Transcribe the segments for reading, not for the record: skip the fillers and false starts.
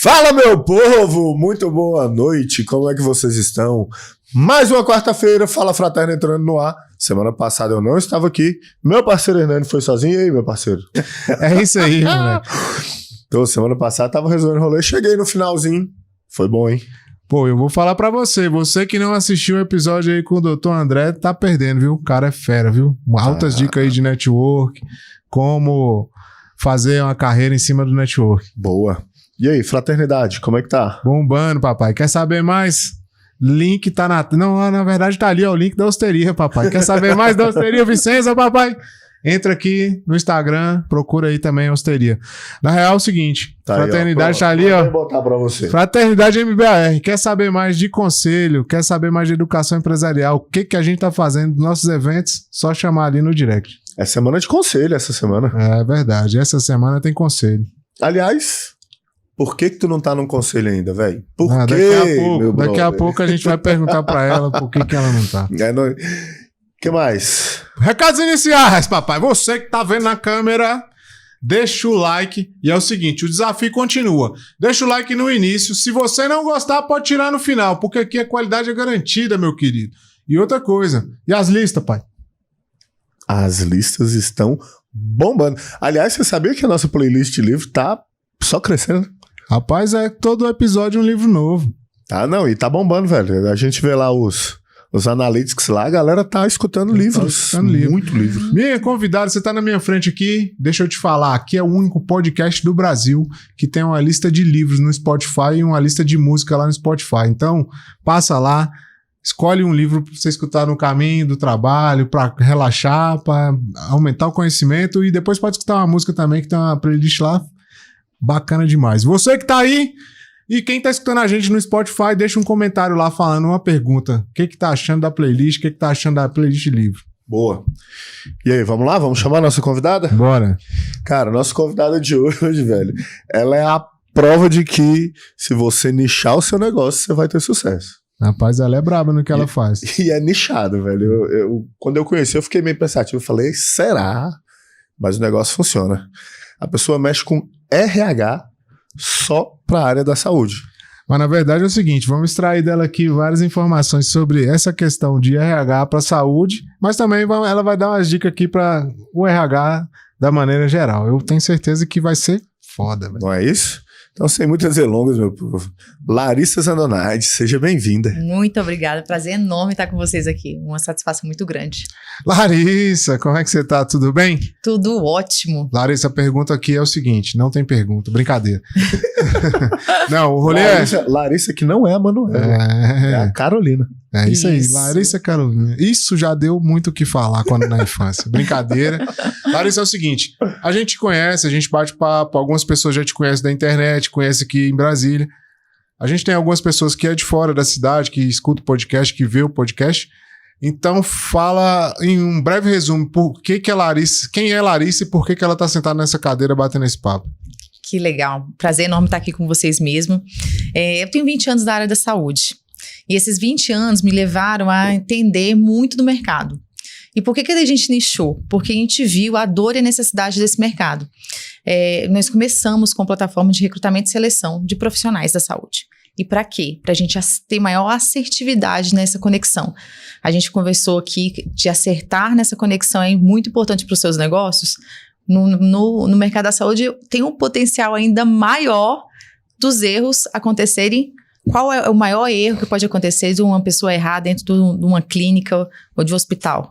Fala, meu povo! Muito boa noite, como é que vocês estão? Mais uma quarta-feira, Fala Fraterno entrando no ar. Semana passada eu não estava aqui, meu parceiro Hernani foi sozinho. E aí, meu parceiro? É isso aí, moleque. Então, semana passada tava resolvendo rolê, cheguei no finalzinho, foi bom, hein? Pô, eu vou falar pra você que não assistiu o episódio aí com o Dr. André, tá perdendo, viu? O cara é fera, viu? Altas dicas aí de network, como fazer uma carreira em cima do network. Boa. E aí, fraternidade, como é que tá? Bombando, papai. Quer saber mais? Link tá na... Não, na verdade tá ali, ó, o link da Osteria, papai. Quer saber mais da Osteria Vicenza, papai? Entra aqui no Instagram, procura aí também a Osteria. Na real é o seguinte, tá Fraternidade aí, tá ali, ó. Vou botar pra você. Fraternidade MBAR. Quer saber mais de conselho, quer saber mais de educação empresarial, o que a gente tá fazendo nos nossos eventos, só chamar ali no direct. É semana de conselho essa semana. É verdade, essa semana tem conselho. Aliás, por que tu não tá num conselho ainda, velho? Por quê, daqui a pouco a gente vai perguntar pra ela por que ela não tá. Que mais? Recados iniciais, papai. Você que tá vendo na câmera, deixa o like. E é o seguinte, o desafio continua. Deixa o like no início. Se você não gostar, pode tirar no final, porque aqui a qualidade é garantida, meu querido. E outra coisa, e as listas, pai? As listas estão bombando. Aliás, você sabia que a nossa playlist de livro tá só crescendo? Rapaz, é todo episódio um livro novo. Tá, não, e tá bombando, velho. A gente vê lá os analytics lá, a galera tá escutando livros. Muito livro. Minha convidada, você tá na minha frente aqui, deixa eu te falar, aqui é o único podcast do Brasil que tem uma lista de livros no Spotify e uma lista de música lá no Spotify. Então, passa lá, escolhe um livro pra você escutar no caminho do trabalho, pra relaxar, pra aumentar o conhecimento e depois pode escutar uma música também, que tem uma playlist lá bacana demais. Você que tá aí, e quem tá escutando a gente no Spotify, deixa um comentário lá falando uma pergunta. O que tá achando da playlist? O que tá achando da playlist de livro? Boa. E aí, vamos lá? Vamos chamar a nossa convidada? Bora. Cara, nossa convidada de hoje, velho, ela é a prova de que se você nichar o seu negócio, você vai ter sucesso. Rapaz, ela é braba no que ela faz. E é nichado, velho. Quando eu conheci, eu fiquei meio pensativo. Eu falei, será? Mas o negócio funciona. A pessoa mexe com RH só para a área da saúde. Mas na verdade é o seguinte, vamos extrair dela aqui várias informações sobre essa questão de RH para saúde, mas também ela vai dar umas dicas aqui para o RH da maneira geral. Eu tenho certeza que vai ser foda, velho. Não é isso? Então, sem muitas delongas, meu povo, Larissa Zandonade, seja bem-vinda. Muito obrigada, prazer enorme estar com vocês aqui, uma satisfação muito grande. Larissa, como é que você tá? Tudo bem? Tudo ótimo. Larissa, a pergunta aqui é o seguinte, não tem pergunta, brincadeira. Não, o rolê Larissa que não é a Manuela, é a Carolina. É isso aí, Larissa Carolina. Isso já deu muito o que falar quando na infância. Brincadeira. Larissa, é o seguinte, a gente conhece, a gente bate papo, algumas pessoas já te conhecem da internet, conhecem aqui em Brasília. A gente tem algumas pessoas que é de fora da cidade, que escuta o podcast, que vê o podcast. Então fala em um breve resumo, por que é Larissa, quem é Larissa e por que ela tá sentada nessa cadeira batendo esse papo. Que legal, prazer enorme estar aqui com vocês mesmo. Eu tenho 20 anos da área da saúde. E esses 20 anos me levaram a entender muito do mercado. E por que a gente nichou? Porque a gente viu a dor e a necessidade desse mercado. Nós começamos com plataforma de recrutamento e seleção de profissionais da saúde. E para quê? Para a gente ter maior assertividade nessa conexão. A gente conversou aqui de acertar nessa conexão é muito importante para os seus negócios. No mercado da saúde tem um potencial ainda maior dos erros acontecerem. Qual é o maior erro que pode acontecer de uma pessoa errar dentro de uma clínica ou de um hospital?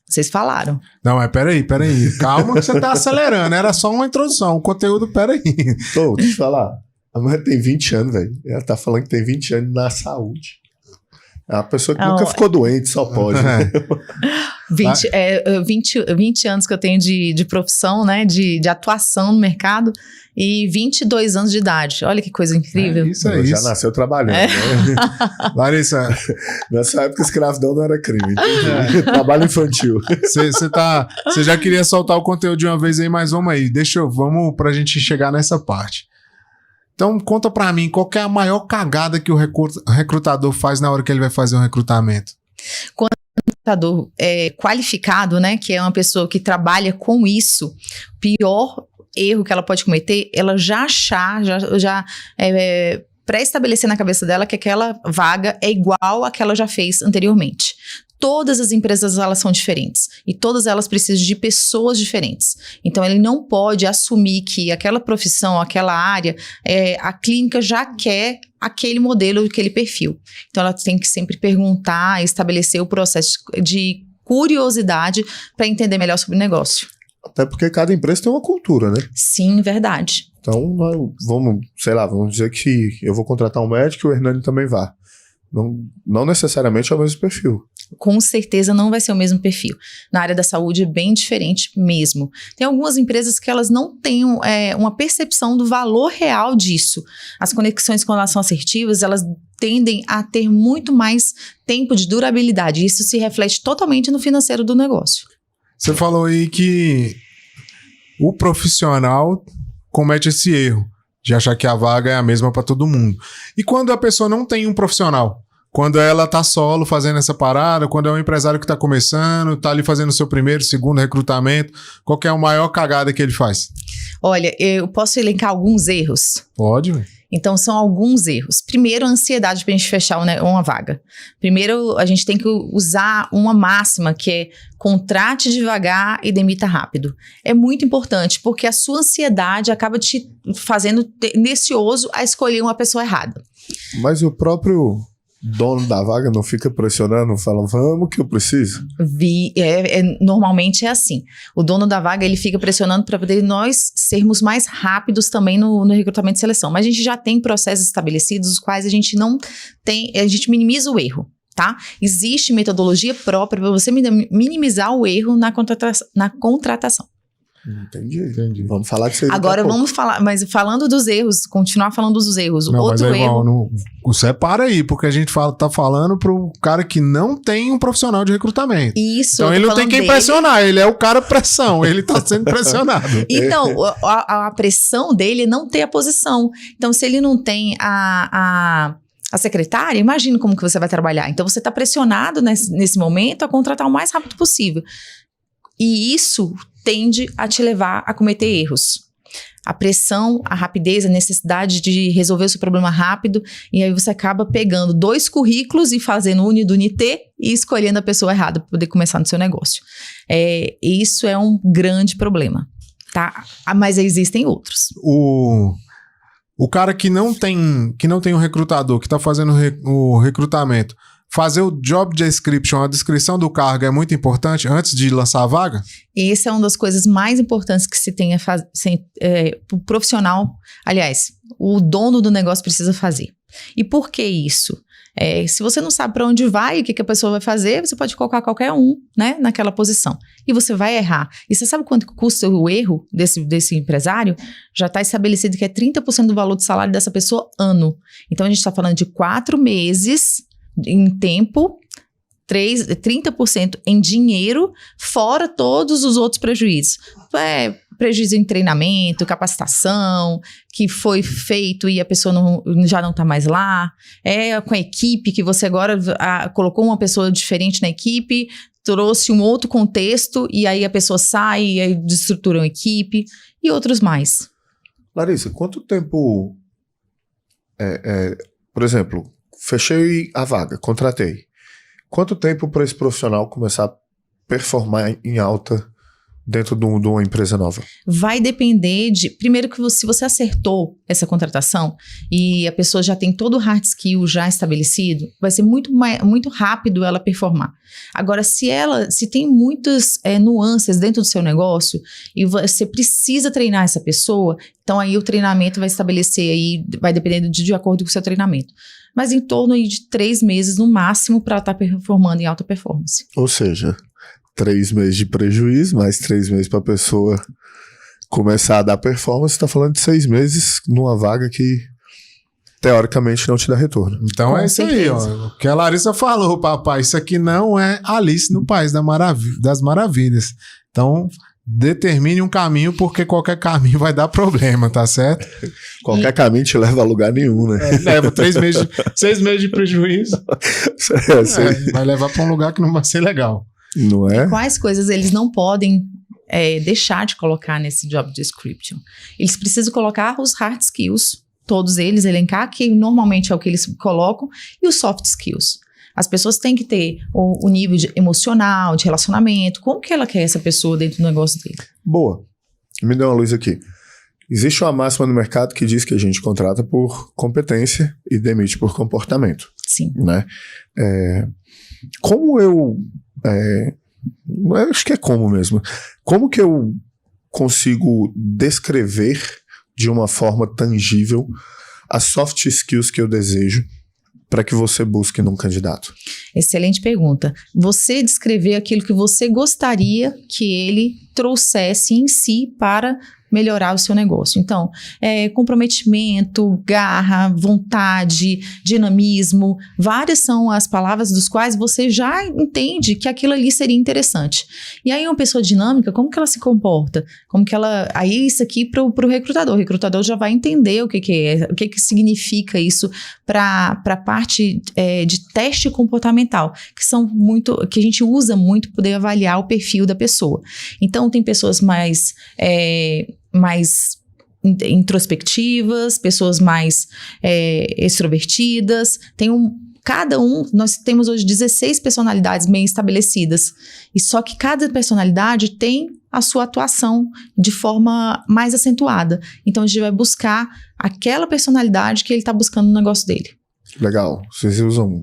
Vocês falaram. Não, mas peraí. Calma que você tá acelerando. Era só uma introdução. O conteúdo, peraí. Deixa eu te falar. A mulher tem 20 anos, velho. Ela tá falando que tem 20 anos na saúde. É uma pessoa que nunca ficou doente, só pode. Né? 20 anos que eu tenho de profissão, né? De atuação no mercado. E 22 anos de idade. Olha que coisa incrível. Já nasceu trabalhando. Né? Larissa, nessa época a escravidão não era crime. Trabalho infantil. Você já queria soltar o conteúdo de uma vez aí, mas vamos aí. Vamos pra gente chegar nessa parte. Então conta pra mim, qual que é a maior cagada que o recrutador faz na hora que ele vai fazer um recrutamento? Quando o recrutador é qualificado, né? Que é uma pessoa que trabalha com isso, pior erro que ela pode cometer, ela já achar, pré-estabelecer na cabeça dela que aquela vaga é igual a que ela já fez anteriormente. Todas as empresas, elas são diferentes. E todas elas precisam de pessoas diferentes. Então, ele não pode assumir que aquela profissão, aquela área, a clínica já quer aquele modelo, aquele perfil. Então, ela tem que sempre perguntar, estabelecer o processo de curiosidade para entender melhor sobre o negócio. Até porque cada empresa tem uma cultura, né? Sim, verdade. Então, vamos dizer que eu vou contratar um médico e o Hernani também vá. Não necessariamente é o mesmo perfil. Com certeza não vai ser o mesmo perfil. Na área da saúde é bem diferente mesmo. Tem algumas empresas que elas não têm uma percepção do valor real disso. As conexões quando elas são assertivas, elas tendem a ter muito mais tempo de durabilidade. Isso se reflete totalmente no financeiro do negócio. Você falou aí que o profissional comete esse erro de achar que a vaga é a mesma para todo mundo. E quando a pessoa não tem um profissional? Quando ela tá solo fazendo essa parada, quando é um empresário que tá começando, tá ali fazendo o seu primeiro, segundo recrutamento, qual que é a maior cagada que ele faz? Olha, eu posso elencar alguns erros? Pode, velho. Então, são alguns erros. Primeiro, a ansiedade para a gente fechar uma vaga. Primeiro, a gente tem que usar uma máxima que é contrate devagar e demita rápido. É muito importante, porque a sua ansiedade acaba te fazendo ansioso a escolher uma pessoa errada. Mas o próprio dono da vaga não fica pressionando, fala, vamos que eu preciso? Normalmente é assim. O dono da vaga, ele fica pressionando para poder nós sermos mais rápidos também no recrutamento e seleção. Mas a gente já tem processos estabelecidos, os quais a gente não tem, a gente minimiza o erro, tá? Existe metodologia própria para você minimizar o erro na contratação. Entendi. Vamos falar disso aí. Agora vamos falar, mas falando dos erros, continuar falando dos erros. Não, outro mas erro. Separa aí, porque a gente tá falando pro cara que não tem um profissional de recrutamento. Isso. Então ele não tem quem pressionar, ele é o cara pressão, ele tá sendo pressionado. Então, a pressão dele é não ter a posição. Então, se ele não tem a secretária, imagina como que você vai trabalhar. Então, você tá pressionado nesse momento a contratar o mais rápido possível. E isso tende a te levar a cometer erros. A pressão, a rapidez, a necessidade de resolver o seu problema rápido, e aí você acaba pegando 2 currículos e fazendo unidunité e escolhendo a pessoa errada para poder começar no seu negócio. Isso é um grande problema, tá? Mas existem outros. O cara que não tem um recrutador, que está fazendo o recrutamento, fazer o job description, a descrição do cargo é muito importante antes de lançar a vaga? Essa é uma das coisas mais importantes que se tem o profissional, aliás, o dono do negócio precisa fazer. E por que isso? Se você não sabe para onde vai, o que a pessoa vai fazer, você pode colocar qualquer um, né, naquela posição. E você vai errar. E você sabe quanto custa o erro desse empresário? Já está estabelecido que é 30% do valor do salário dessa pessoa ano. Então, a gente está falando de 4 meses em tempo, 30% em dinheiro, fora todos os outros prejuízos. Prejuízo em treinamento, capacitação, que foi feito e a pessoa já não está mais lá. Com a equipe, que você agora colocou uma pessoa diferente na equipe, trouxe um outro contexto e aí a pessoa sai e aí destruturam a equipe e outros mais. Larissa, quanto tempo... por exemplo... Fechei a vaga, contratei. Quanto tempo para esse profissional começar a performar em alta dentro de uma empresa nova? Vai depender de... Primeiro que se você acertou essa contratação e a pessoa já tem todo o hard skill já estabelecido, vai ser muito rápido ela performar. Agora, se tem muitas nuances dentro do seu negócio e você precisa treinar essa pessoa, então aí o treinamento vai estabelecer aí, vai depender de acordo com o seu treinamento. Mas em torno aí de 3 meses no máximo para estar performando em alta performance. Ou seja, 3 meses de prejuízo, mais 3 meses para a pessoa começar a dar performance, está falando de 6 meses numa vaga que teoricamente não te dá retorno. Então é isso aí, ó. O que a Larissa falou, papai, isso aqui não é Alice no País das Maravilhas. Então, determine um caminho, porque qualquer caminho vai dar problema, tá certo? Qualquer caminho te leva a lugar nenhum, né? Leva 6 meses de prejuízo. Vai levar para um lugar que não vai ser legal. Não é? E quais coisas eles não podem deixar de colocar nesse job description. Eles precisam colocar os hard skills, todos eles, elencar, que normalmente é o que eles colocam, e os soft skills. As pessoas têm que ter o nível emocional, de relacionamento, como que ela quer essa pessoa dentro do negócio dele. Boa. Me dê uma luz aqui. Existe uma máxima no mercado que diz que a gente contrata por competência e demite por comportamento. Sim. Né? Como eu acho que é como mesmo. Como que eu consigo descrever de uma forma tangível as soft skills que eu desejo para que você busque num candidato? Excelente pergunta. Você descrever aquilo que você gostaria que ele trouxesse em si para melhorar o seu negócio. Então, comprometimento, garra, vontade, dinamismo, várias são as palavras dos quais você já entende que aquilo ali seria interessante. E aí uma pessoa dinâmica, como que ela se comporta? Como que ela... Aí isso aqui para o recrutador. O recrutador já vai entender o que é, o que significa isso para a parte de teste comportamental, que a gente usa muito para poder avaliar o perfil da pessoa. Então, tem pessoas mais introspectivas, pessoas mais extrovertidas. Nós temos hoje 16 personalidades bem estabelecidas. E só que cada personalidade tem a sua atuação de forma mais acentuada. Então, a gente vai buscar aquela personalidade que ele está buscando no negócio dele. Legal. Vocês usam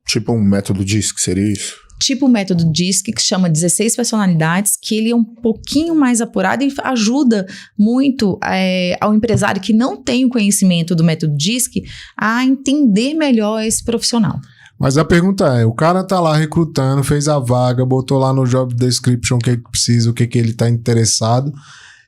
tipo um método DISC, seria isso? Tipo o método DISC, que chama 16 personalidades, que ele é um pouquinho mais apurado e ajuda muito ao empresário que não tem o conhecimento do método DISC a entender melhor esse profissional. Mas a pergunta é, o cara tá lá recrutando, fez a vaga, botou lá no job description o que precisa, o que ele tá interessado.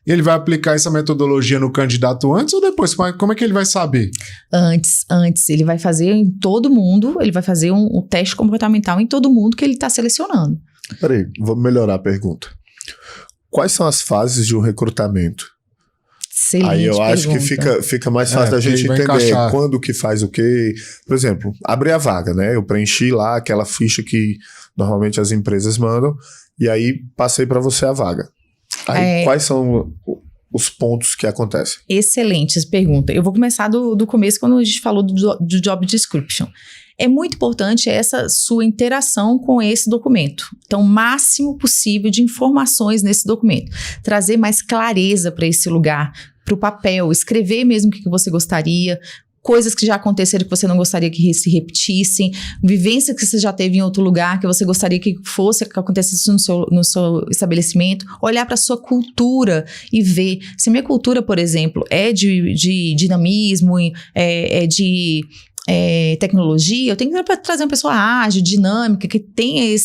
Ele vai aplicar essa metodologia no candidato antes ou depois? Como é que ele vai saber? Antes. Ele vai fazer em todo mundo, ele vai fazer um teste comportamental em todo mundo que ele está selecionando. Peraí, vou melhorar a pergunta. Quais são as fases de um recrutamento? Excelente Aí eu acho pergunta. que fica mais fácil da gente entender encaixar. Quando que faz o quê. Por exemplo, abri a vaga, né? Eu preenchi lá aquela ficha que normalmente as empresas mandam e aí passei para você a vaga. Aí, quais são os pontos que acontecem? Excelente essa pergunta. Eu vou começar do começo, quando a gente falou do job description. É muito importante essa sua interação com esse documento. Então, o máximo possível de informações nesse documento. Trazer mais clareza para esse lugar, para o papel, escrever mesmo o que você gostaria, coisas que já aconteceram que você não gostaria que se repetissem, vivência que você já teve em outro lugar, que você gostaria que acontecesse no seu estabelecimento, olhar para a sua cultura e ver. Se a minha cultura, por exemplo, é de dinamismo, é de tecnologia, eu tenho que trazer uma pessoa ágil, dinâmica, que tenha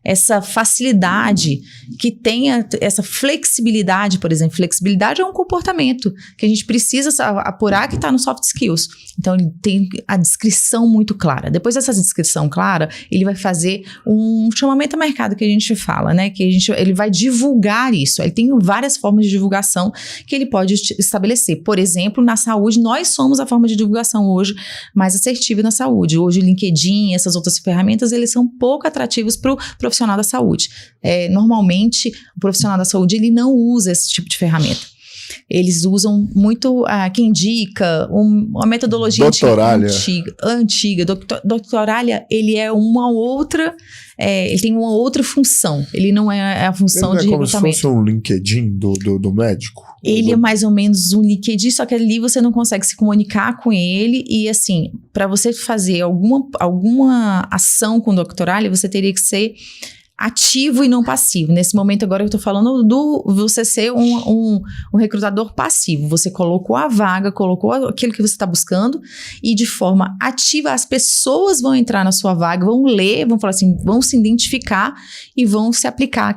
essa facilidade, que tenha essa flexibilidade, por exemplo. Flexibilidade é um comportamento que a gente precisa apurar que está no soft skills. Então, ele tem a descrição muito clara. Depois dessa descrição clara, ele vai fazer um chamamento a mercado que a gente fala, né? Ele vai divulgar isso. Ele tem várias formas de divulgação que ele pode estabelecer. Por exemplo, na saúde, nós somos a forma de divulgação hoje mais assertiva na saúde. Hoje, o LinkedIn, essas outras ferramentas, eles são pouco atrativos para o profissional da saúde. Normalmente, o profissional da saúde, ele não usa esse tipo de ferramenta. Eles usam muito, quem indica, uma metodologia antiga. Doctoralha, ele é uma outra, ele tem uma outra função. Ele não é a função de recrutamento. Como se fosse um LinkedIn do médico? Ele é mais ou menos um LinkedIn, só que ali você não consegue se comunicar com ele e, assim, para você fazer alguma ação com o doctoralha, você teria que ser ativo e não passivo. Nesse momento agora eu estou falando você ser um recrutador passivo. Você colocou a vaga, colocou aquilo que você está buscando e de forma ativa as pessoas vão entrar na sua vaga, vão ler, vão falar assim, vão se identificar e vão se aplicar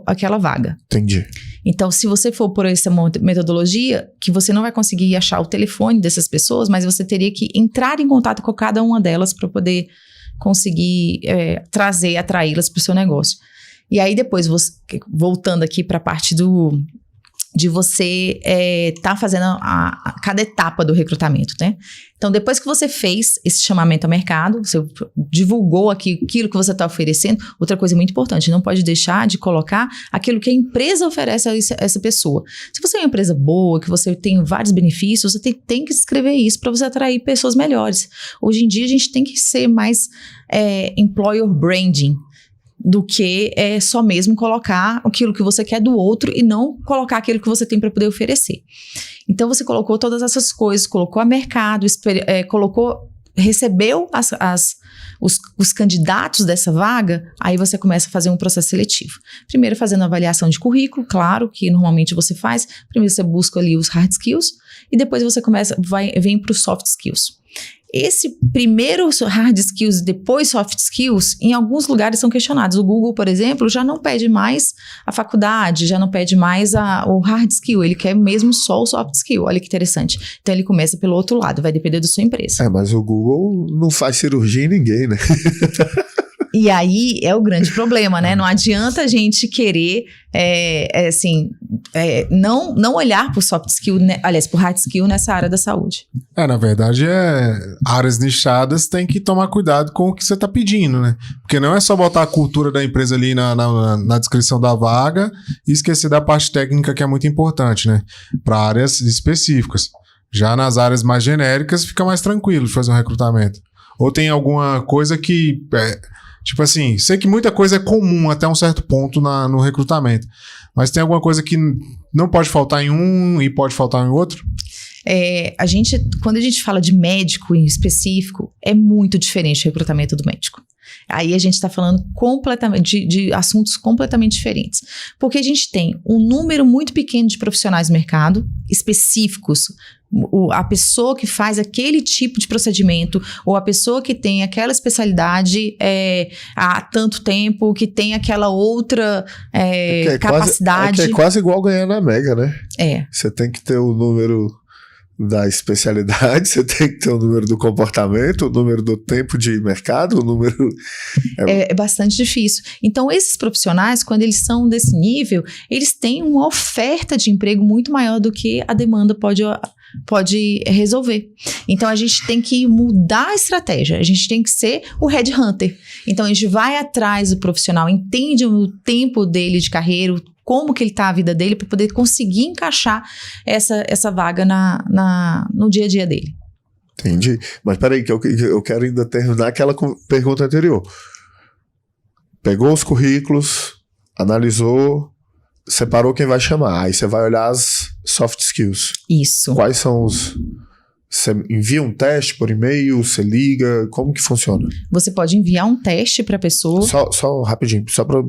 aquela vaga. Entendi. Então, se você for por essa metodologia, que você não vai conseguir achar o telefone dessas pessoas, mas você teria que entrar em contato com cada uma delas para poder conseguir atraí-las para o seu negócio. E aí depois, voltando aqui para a parte de você tá fazendo cada etapa do recrutamento, né? Então, depois que você fez esse chamamento ao mercado, você divulgou aquilo que você está oferecendo, outra coisa muito importante, não pode deixar de colocar aquilo que a empresa oferece a essa pessoa. Se você é uma empresa boa, que você tem vários benefícios, você tem que escrever isso para você atrair pessoas melhores. Hoje em dia, a gente tem que ser mais employer branding, do que só mesmo colocar aquilo que você quer do outro e não colocar aquilo que você tem para poder oferecer. Então, você colocou todas essas coisas, colocou a mercado, recebeu os candidatos dessa vaga, aí você começa a fazer um processo seletivo. Primeiro, fazendo avaliação de currículo, claro, que normalmente você faz. Primeiro, você busca ali os hard skills e depois você vem para os soft skills. Esse primeiro hard skills e depois soft skills, em alguns lugares são questionados. O Google, por exemplo, já não pede mais a faculdade, já não pede mais o hard skill, ele quer mesmo só o soft skill. Olha que interessante. Então ele começa pelo outro lado, vai depender da sua empresa. Mas o Google não faz cirurgia em ninguém, né? E aí é o grande problema, né? Não adianta a gente querer, não olhar para o soft skill, né? Aliás, para o hard skill nessa área da saúde. Na verdade, áreas nichadas tem que tomar cuidado com o que você está pedindo, né? Porque não é só botar a cultura da empresa ali na descrição da vaga e esquecer da parte técnica, que é muito importante, né? Para áreas específicas. Já nas áreas mais genéricas, fica mais tranquilo de fazer um recrutamento. Ou tem alguma coisa que... tipo assim, sei que muita coisa é comum até um certo ponto no recrutamento, mas tem alguma coisa que não pode faltar em um e pode faltar em outro? Quando a gente fala de médico em específico, é muito diferente o recrutamento do médico. Aí a gente está falando completamente de assuntos completamente diferentes. Porque a gente tem um número muito pequeno de profissionais no mercado, específicos, a pessoa que faz aquele tipo de procedimento, ou a pessoa que tem aquela especialidade há tanto tempo, que tem aquela outra capacidade. É quase igual ganhar na Mega, né? Você tem que ter o número da especialidade, você tem que ter o número do comportamento, o número do tempo de mercado, o número... É bastante difícil. Então, esses profissionais, quando eles são desse nível, eles têm uma oferta de emprego muito maior do que a demanda pode resolver. Então, a gente tem que mudar a estratégia, a gente tem que ser o headhunter. Então, a gente vai atrás do profissional, entende o tempo dele de carreira, como que ele está a vida dele, para poder conseguir encaixar essa vaga no dia a dia dele. Entendi. Mas peraí, que eu quero ainda terminar aquela pergunta anterior. Pegou os currículos, analisou, separou quem vai chamar. Aí você vai olhar as soft skills. Isso. Quais são os... Você envia um teste por e-mail, você liga, como que funciona? Você pode enviar um teste para a pessoa... Só rapidinho, só para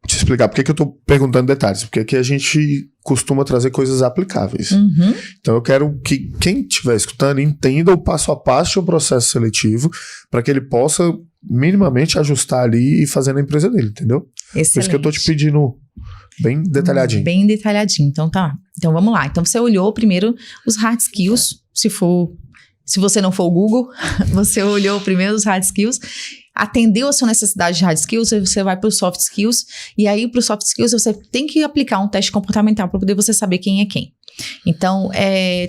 te explicar por que eu tô perguntando detalhes. Porque aqui a gente costuma trazer coisas aplicáveis. Uhum. Então eu quero que quem estiver escutando entenda o passo a passo do processo seletivo para que ele possa minimamente ajustar ali e fazer na empresa dele, entendeu? Excelente. Por isso que eu tô te pedindo bem detalhadinho. Bem detalhadinho. Então tá. Então vamos lá. Então você olhou primeiro os hard skills, se você não for o Google, você olhou primeiro os hard skills, atendeu a sua necessidade de hard skills, você vai para os soft skills, e aí para os soft skills você tem que aplicar um teste comportamental para poder você saber quem é quem. Então,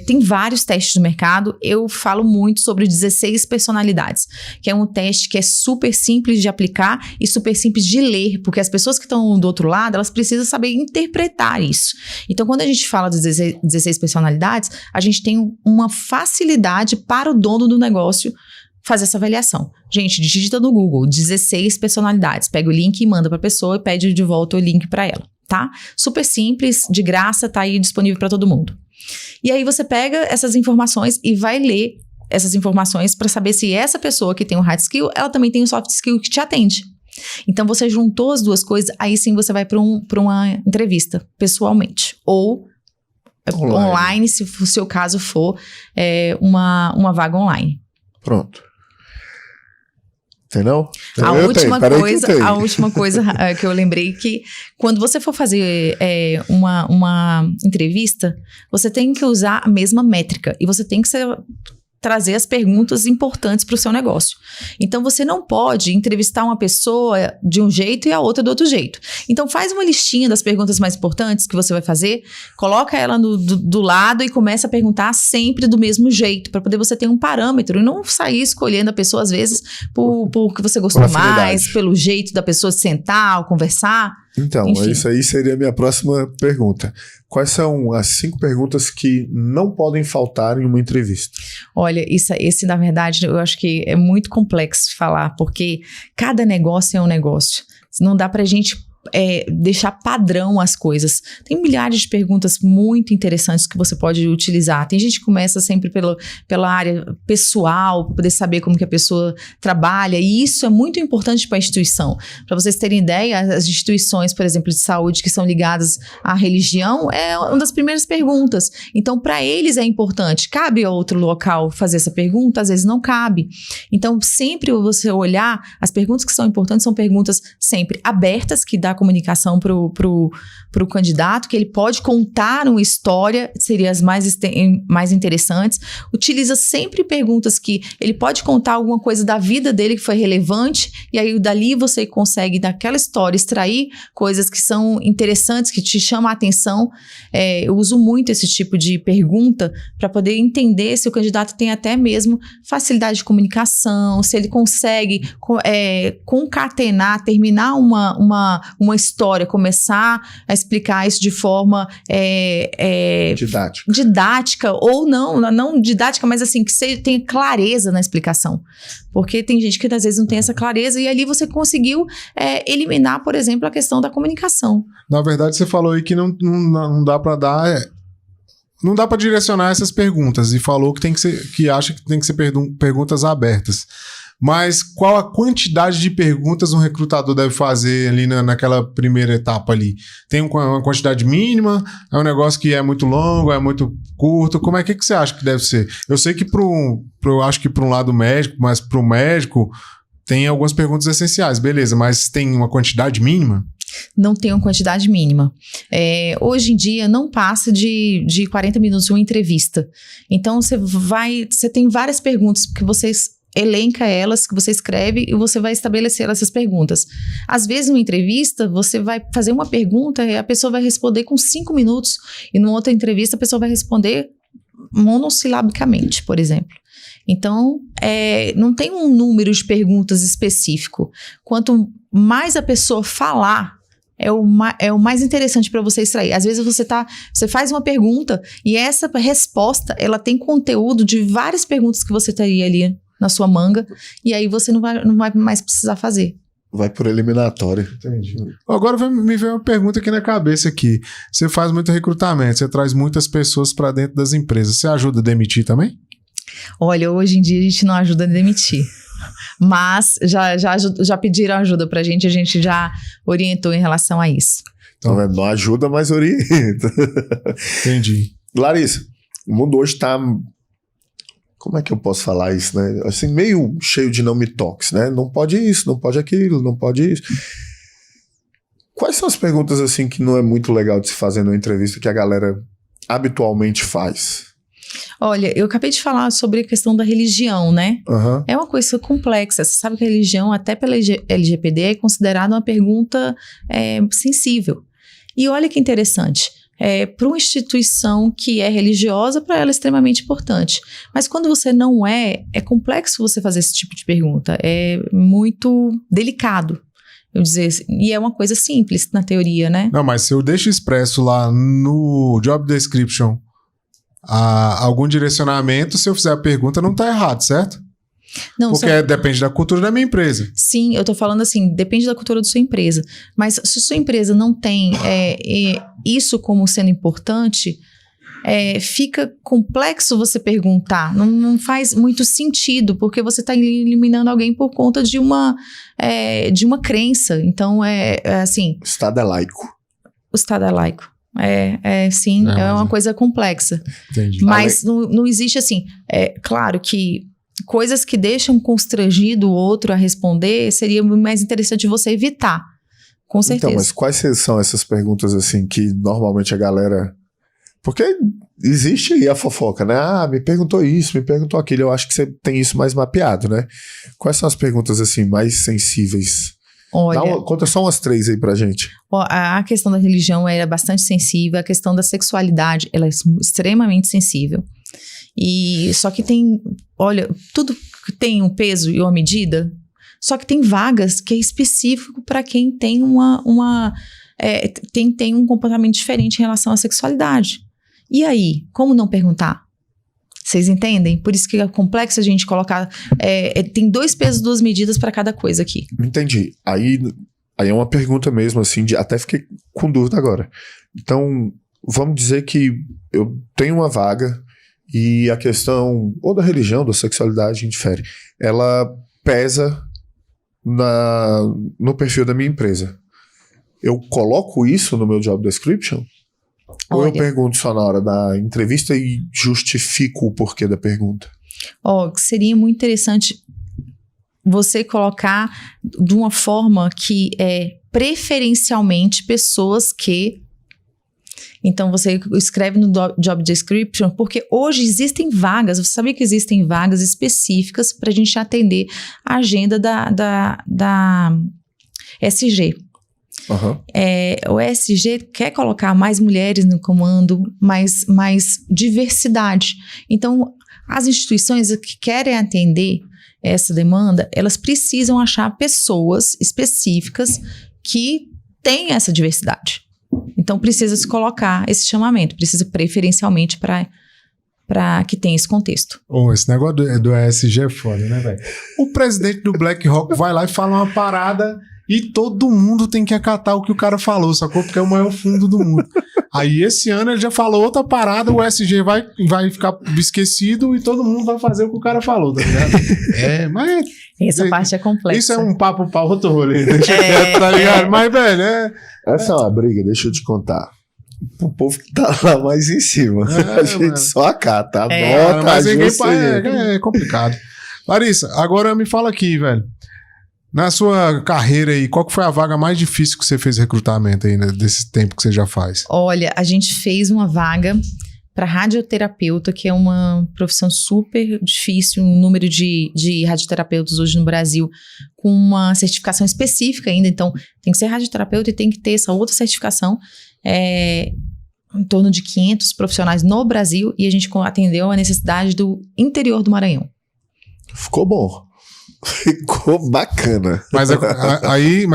tem vários testes no mercado. Eu falo muito sobre 16 personalidades, que é um teste que é super simples de aplicar e super simples de ler, porque as pessoas que estão do outro lado, elas precisam saber interpretar isso. Então, quando a gente fala de 16 personalidades, a gente tem uma facilidade para o dono do negócio fazer essa avaliação. Gente, digita no Google 16 personalidades, pega o link e manda para a pessoa e pede de volta o link para ela. Tá? Super simples, de graça, tá aí disponível para todo mundo. E aí você pega essas informações e vai ler essas informações para saber se essa pessoa que tem um hard skill, ela também tem um soft skill que te atende. Então você juntou as duas coisas, aí sim você vai para uma entrevista pessoalmente ou online, se o seu caso for uma vaga online. Pronto. Entendeu? A última coisa que eu lembrei que quando você for fazer uma entrevista, você tem que usar a mesma métrica e você tem que trazer as perguntas importantes para o seu negócio. Então, você não pode entrevistar uma pessoa de um jeito e a outra do outro jeito. Então, faz uma listinha das perguntas mais importantes que você vai fazer, coloca ela do lado e começa a perguntar sempre do mesmo jeito, para poder você ter um parâmetro e não sair escolhendo a pessoa, às vezes, por que você gostou mais, pelo jeito da pessoa sentar ou conversar. Então, enfim. Isso aí seria a minha próxima pergunta. Quais são as 5 perguntas que não podem faltar em uma entrevista? Olha, esse, na verdade, eu acho que é muito complexo de falar, porque cada negócio é um negócio. Não dá pra gente deixar padrão as coisas. Tem milhares de perguntas muito interessantes que você pode utilizar. Tem gente que começa sempre pela área pessoal, para poder saber como que a pessoa trabalha, e isso é muito importante para a instituição. Para vocês terem ideia, as instituições, por exemplo, de saúde que são ligadas à religião, é uma das primeiras perguntas. Então, para eles é importante. Cabe a outro local fazer essa pergunta? Às vezes não cabe. Então, sempre você olhar, as perguntas que são importantes são perguntas sempre abertas, que dá comunicação pro candidato, que ele pode contar uma história, seria as mais interessantes. Utiliza sempre perguntas que ele pode contar alguma coisa da vida dele que foi relevante, e aí dali você consegue, daquela história, extrair coisas que são interessantes, que te chamam a atenção. Eu uso muito esse tipo de pergunta para poder entender se o candidato tem até mesmo facilidade de comunicação, se ele consegue concatenar, terminar uma história, começar a explicar isso de forma didática, ou não didática, mas assim, que você tenha clareza na explicação. Porque tem gente que às vezes não tem essa clareza, e ali você conseguiu eliminar, por exemplo, a questão da comunicação. Na verdade, você falou aí que não dá para dar... Não dá para direcionar essas perguntas, e falou que acha que tem que ser perguntas abertas. Mas qual a quantidade de perguntas um recrutador deve fazer ali naquela primeira etapa ali? Tem uma quantidade mínima? É um negócio que é muito longo, é muito curto? Como é que você acha que deve ser? Eu sei que acho que para um lado médico, mas para o médico tem algumas perguntas essenciais, beleza, mas tem uma quantidade mínima? Não tem uma quantidade mínima. Hoje em dia não passa de 40 minutos uma entrevista. Então você tem várias perguntas que vocês elenca elas, que você escreve, e você vai estabelecer essas perguntas. Às vezes, numa entrevista, você vai fazer uma pergunta e a pessoa vai responder com 5 minutos, e numa outra entrevista a pessoa vai responder monossilabicamente, por exemplo. Então, não tem um número de perguntas específico. Quanto mais a pessoa falar, é o mais interessante para você extrair. Às vezes você faz uma pergunta e essa resposta, ela tem conteúdo de várias perguntas que você teria ali na sua manga, e aí você não vai mais precisar fazer. Vai por eliminatório. Entendi. Agora me veio uma pergunta aqui na cabeça aqui. Você faz muito recrutamento, você traz muitas pessoas para dentro das empresas. Você ajuda a demitir também? Olha, hoje em dia a gente não ajuda a demitir. Mas já pediram ajuda pra gente, a gente já orientou em relação a isso. Então, não ajuda, mas orienta. Entendi. Larissa, o mundo hoje tá... Como é que eu posso falar isso, né? Assim, meio cheio de não me toques, né? Não pode isso, não pode aquilo, não pode isso. Quais são as perguntas, assim, que não é muito legal de se fazer numa entrevista que a galera habitualmente faz? Olha, eu acabei de falar sobre a questão da religião, né? Uhum. É uma coisa complexa. Você sabe que a religião, até pela LGPD, é considerada uma pergunta sensível. E olha que interessante. Para uma instituição que é religiosa, para ela é extremamente importante. Mas quando você não é complexo você fazer esse tipo de pergunta. É muito delicado, eu dizer assim. E é uma coisa simples na teoria, né? Não, mas se eu deixo expresso lá no job description algum direcionamento, se eu fizer a pergunta, não está errado, certo? Não, porque depende da cultura da minha empresa. Sim, eu tô falando assim, depende da cultura da sua empresa. Mas se sua empresa não tem isso como sendo importante, fica complexo você perguntar. Não faz muito sentido, porque você está eliminando alguém por conta de uma crença. Então, assim... O Estado é laico. O Estado é laico. Sim, é uma coisa complexa. Entendi. Mas não existe assim... claro que coisas que deixam constrangido o outro a responder, seria mais interessante você evitar, com certeza. Então, mas quais são essas perguntas assim que normalmente a galera Porque existe aí a fofoca, né? Ah, me perguntou isso, me perguntou aquilo. Eu acho que você tem isso mais mapeado, né? Quais são as perguntas, assim, mais sensíveis? Olha, conta só umas 3 aí pra gente. A questão da religião era bastante sensível, a questão da sexualidade, ela é extremamente sensível. E só que tem, olha, tudo tem um peso e uma medida, só que tem vagas que é específico para quem tem tem um comportamento diferente em relação à sexualidade. E aí, como não perguntar? Vocês entendem? Por isso que é complexo a gente colocar... tem 2 pesos, 2 medidas para cada coisa aqui. Entendi. Aí é uma pergunta mesmo, assim, até fiquei com dúvida agora. Então, vamos dizer que eu tenho uma vaga e a questão, ou da religião, da sexualidade, indifere. Ela pesa no perfil da minha empresa. Eu coloco isso no meu job description? Ou eu pergunto só na hora da entrevista e justifico o porquê da pergunta? Seria muito interessante você colocar de uma forma que preferencialmente pessoas que... Então, você escreve no job description, porque hoje existem vagas, você sabia que existem vagas específicas para a gente atender a agenda da SG. Uhum. O ESG quer colocar mais mulheres no comando, mais diversidade. Então, as instituições que querem atender essa demanda, elas precisam achar pessoas específicas que têm essa diversidade. Então, precisa se colocar esse chamamento, precisa preferencialmente para que tenha esse contexto. Esse negócio do ESG é foda, né, velho? O presidente do BlackRock vai lá e fala uma parada e todo mundo tem que acatar o que o cara falou, sacou? Porque é o maior fundo do mundo. Aí esse ano ele já falou outra parada, o ESG vai ficar esquecido e todo mundo vai fazer o que o cara falou, tá ligado? Mas... Essa parte é complexa. Isso é um papo pra outro rolê, deixa quieto, tá ligado? Mas, velho, essa é uma briga, deixa eu te contar. O povo que tá lá mais em cima. A gente só acata, anota, mas é complicado. Larissa, agora me fala aqui, velho. Na sua carreira aí, qual que foi a vaga mais difícil que você fez recrutamento aí, né, desse tempo que você já faz? Olha, a gente fez uma vaga para radioterapeuta, que é uma profissão super difícil, um número de radioterapeutas hoje no Brasil, com uma certificação específica ainda, então tem que ser radioterapeuta e tem que ter essa outra certificação, em torno de 500 profissionais no Brasil, e a gente atendeu a necessidade do interior do Maranhão. Ficou bom. Ficou bacana. Mas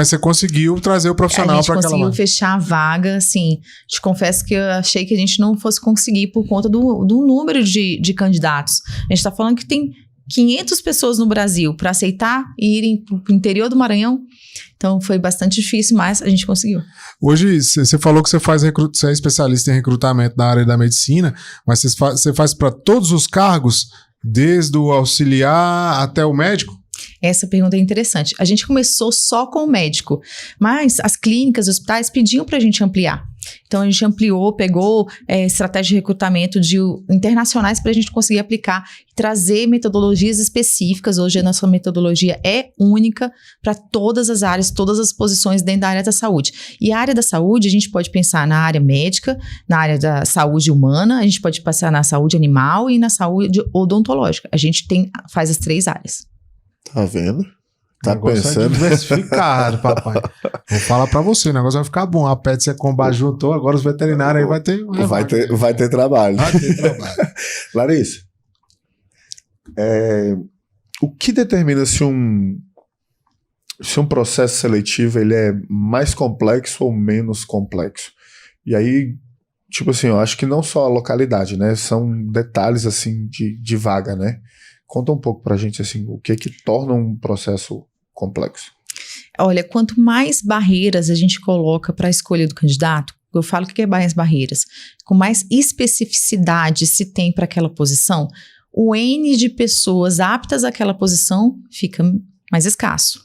você conseguiu trazer o profissional para aquela... A gente conseguiu fechar a vaga, assim. Te confesso que eu achei que a gente não fosse conseguir por conta do número de candidatos. A gente está falando que tem 500 pessoas no Brasil para aceitar e irem para o interior do Maranhão. Então, foi bastante difícil, mas a gente conseguiu. Hoje, você falou que você é especialista em recrutamento na área da medicina, mas você faz para todos os cargos, desde o auxiliar até o médico? Essa pergunta é interessante. A gente começou só com o médico, mas as clínicas, os hospitais pediam para a gente ampliar. Então, a gente ampliou, pegou estratégias de recrutamento internacionais para a gente conseguir aplicar e trazer metodologias específicas. Hoje, a nossa metodologia é única para todas as áreas, todas as posições dentro da área da saúde. E a área da saúde, a gente pode pensar na área médica, na área da saúde humana, a gente pode pensar na saúde animal e na saúde odontológica. A gente faz as 3 áreas. Tá vendo? Tá negócio pensando? É diversificado, papai. Vou falar pra você, o negócio vai ficar bom. A PET você combar juntou, agora os veterinários aí vai ter trabalho. Vai ter trabalho. Larissa, o que determina se um processo seletivo ele é mais complexo ou menos complexo? E aí, tipo assim, eu acho que não só a localidade, né? São detalhes assim de vaga, né? Conta um pouco pra gente, assim, o que torna um processo complexo. Olha, quanto mais barreiras a gente coloca para a escolha do candidato, eu falo que é mais barreiras, com mais especificidade se tem para aquela posição, o N de pessoas aptas àquela posição fica mais escasso.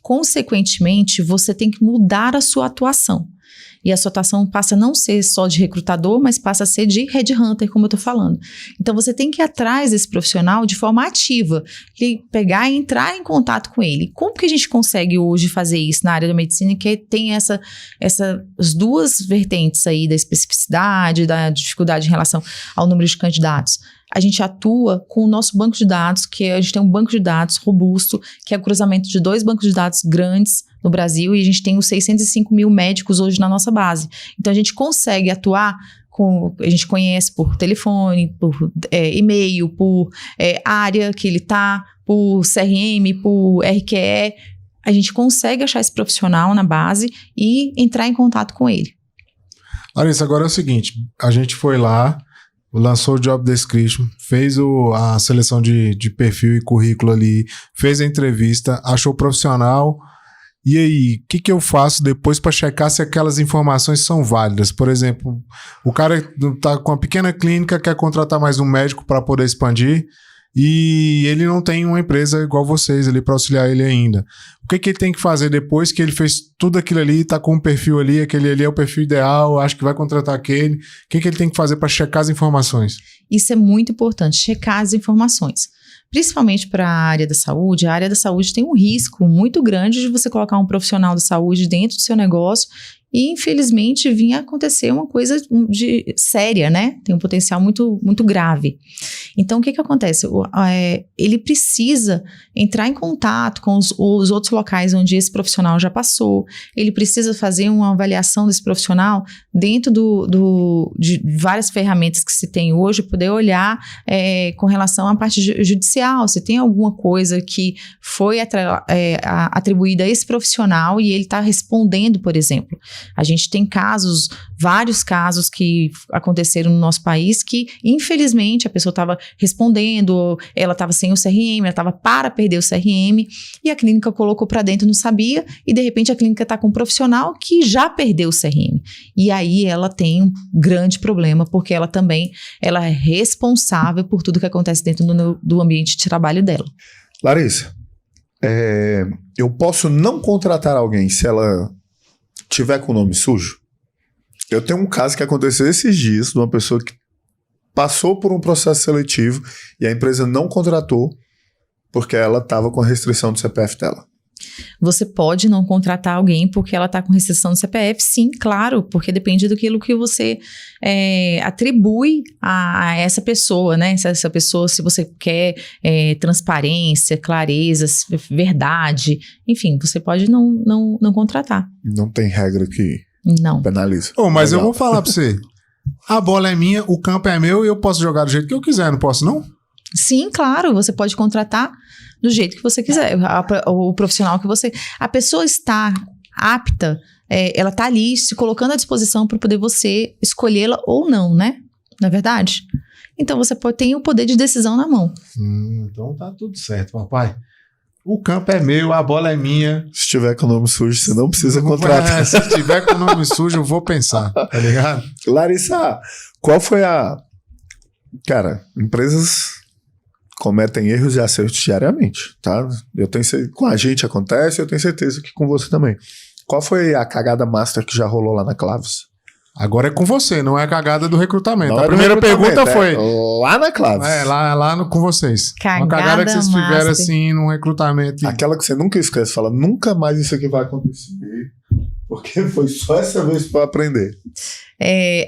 Consequentemente, você tem que mudar a sua atuação. E a sua atuação passa a não ser só de recrutador, mas passa a ser de headhunter, como eu estou falando. Então, você tem que ir atrás desse profissional de forma ativa, pegar e entrar em contato com ele. Como que a gente consegue hoje fazer isso na área da medicina, que tem as duas vertentes aí da especificidade, da dificuldade em relação ao número de candidatos? A gente atua com o nosso banco de dados, que a gente tem um banco de dados robusto, que é o cruzamento de 2 bancos de dados grandes no Brasil, e a gente tem os 605 mil médicos hoje na nossa base. Então, a gente consegue atuar a gente conhece por telefone, por e-mail, por área que ele está, por CRM, por RQE. A gente consegue achar esse profissional na base e entrar em contato com ele. Larissa, agora é o seguinte, a gente foi lá, lançou o Job Description, fez a seleção de perfil e currículo ali, fez a entrevista, achou o profissional. E aí, o que eu faço depois para checar se aquelas informações são válidas? Por exemplo, o cara está com uma pequena clínica, quer contratar mais um médico para poder expandir e ele não tem uma empresa igual vocês ali para auxiliar ele ainda. O que ele tem que fazer depois que ele fez tudo aquilo ali, está com um perfil ali, aquele ali é o perfil ideal, acho que vai contratar aquele. O que ele tem que fazer para checar as informações? Isso é muito importante, checar as informações. Principalmente para a área da saúde tem um risco muito grande de você colocar um profissional da saúde dentro do seu negócio e, infelizmente, vinha acontecer uma coisa séria, né? Tem um potencial muito, muito grave. Então, o que acontece? Ele precisa entrar em contato com os outros locais onde esse profissional já passou, ele precisa fazer uma avaliação desse profissional dentro de várias ferramentas que se tem hoje, poder olhar com relação à parte judicial, se tem alguma coisa que foi atribuída a esse profissional e ele está respondendo, por exemplo. A gente tem vários casos que aconteceram no nosso país que, infelizmente, a pessoa estava respondendo, ela estava sem o CRM, ela estava para perder o CRM e a clínica colocou para dentro, não sabia, e de repente a clínica está com um profissional que já perdeu o CRM. E aí ela tem um grande problema, porque ela é responsável por tudo que acontece dentro do ambiente de trabalho dela. Larissa, eu posso não contratar alguém se ela tiver com o nome sujo? Eu tenho um caso que aconteceu esses dias de uma pessoa que passou por um processo seletivo e a empresa não contratou porque ela estava com a restrição do CPF dela. Você pode não contratar alguém porque ela está com restrição do CPF? Sim, claro, porque depende daquilo que você atribui a essa pessoa, né? Essa pessoa, se você quer transparência, clareza, verdade, enfim, você pode não contratar. Não tem regra que penaliza. Mas legal. Eu vou falar para você, a bola é minha, o campo é meu e eu posso jogar do jeito que eu quiser, não posso não? Sim, claro, você pode contratar do jeito que você quiser, o profissional que você... A pessoa está apta, ela está ali se colocando à disposição para poder você escolhê-la ou não, né? Não é verdade? Então você tem o poder de decisão na mão. Então tá tudo certo, papai. O campo é meu, a bola é minha. Se tiver com o nome sujo, você não precisa contratar. Se tiver com o nome sujo, eu vou pensar, tá ligado? Larissa, qual foi Cara, empresas cometem erros e acertos diariamente, tá? Com a gente acontece, eu tenho certeza que com você também. Qual foi a cagada master que já rolou lá na Claves? Agora é com você, não é a cagada do recrutamento. A primeira pergunta foi... lá na Claves. Lá com vocês. Uma cagada que vocês tiveram assim num recrutamento. Aquela que você nunca esquece, fala, nunca mais isso aqui vai acontecer. Porque foi só essa vez para aprender.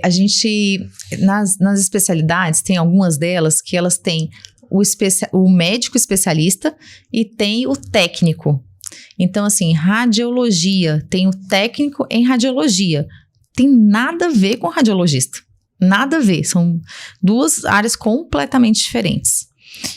A gente, nas especialidades, tem algumas delas que elas têm o médico especialista e tem o técnico. Então, assim, radiologia, tem o técnico em radiologia. Tem nada a ver com radiologista. Nada a ver. São duas áreas completamente diferentes.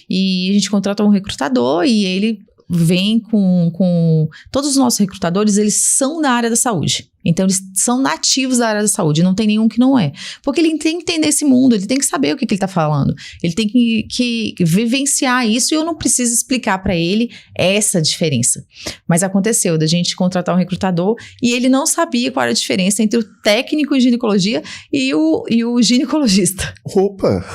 E a gente contrata um recrutador e ele vem com... Todos os nossos recrutadores, eles são da área da saúde. Então, eles são nativos da área da saúde, não tem nenhum que não é. Porque ele tem que entender esse mundo, ele tem que saber o que ele está falando. Ele tem que vivenciar isso e eu não preciso explicar para ele essa diferença. Mas aconteceu da gente contratar um recrutador e ele não sabia qual era a diferença entre o técnico em ginecologia e o ginecologista. Opa!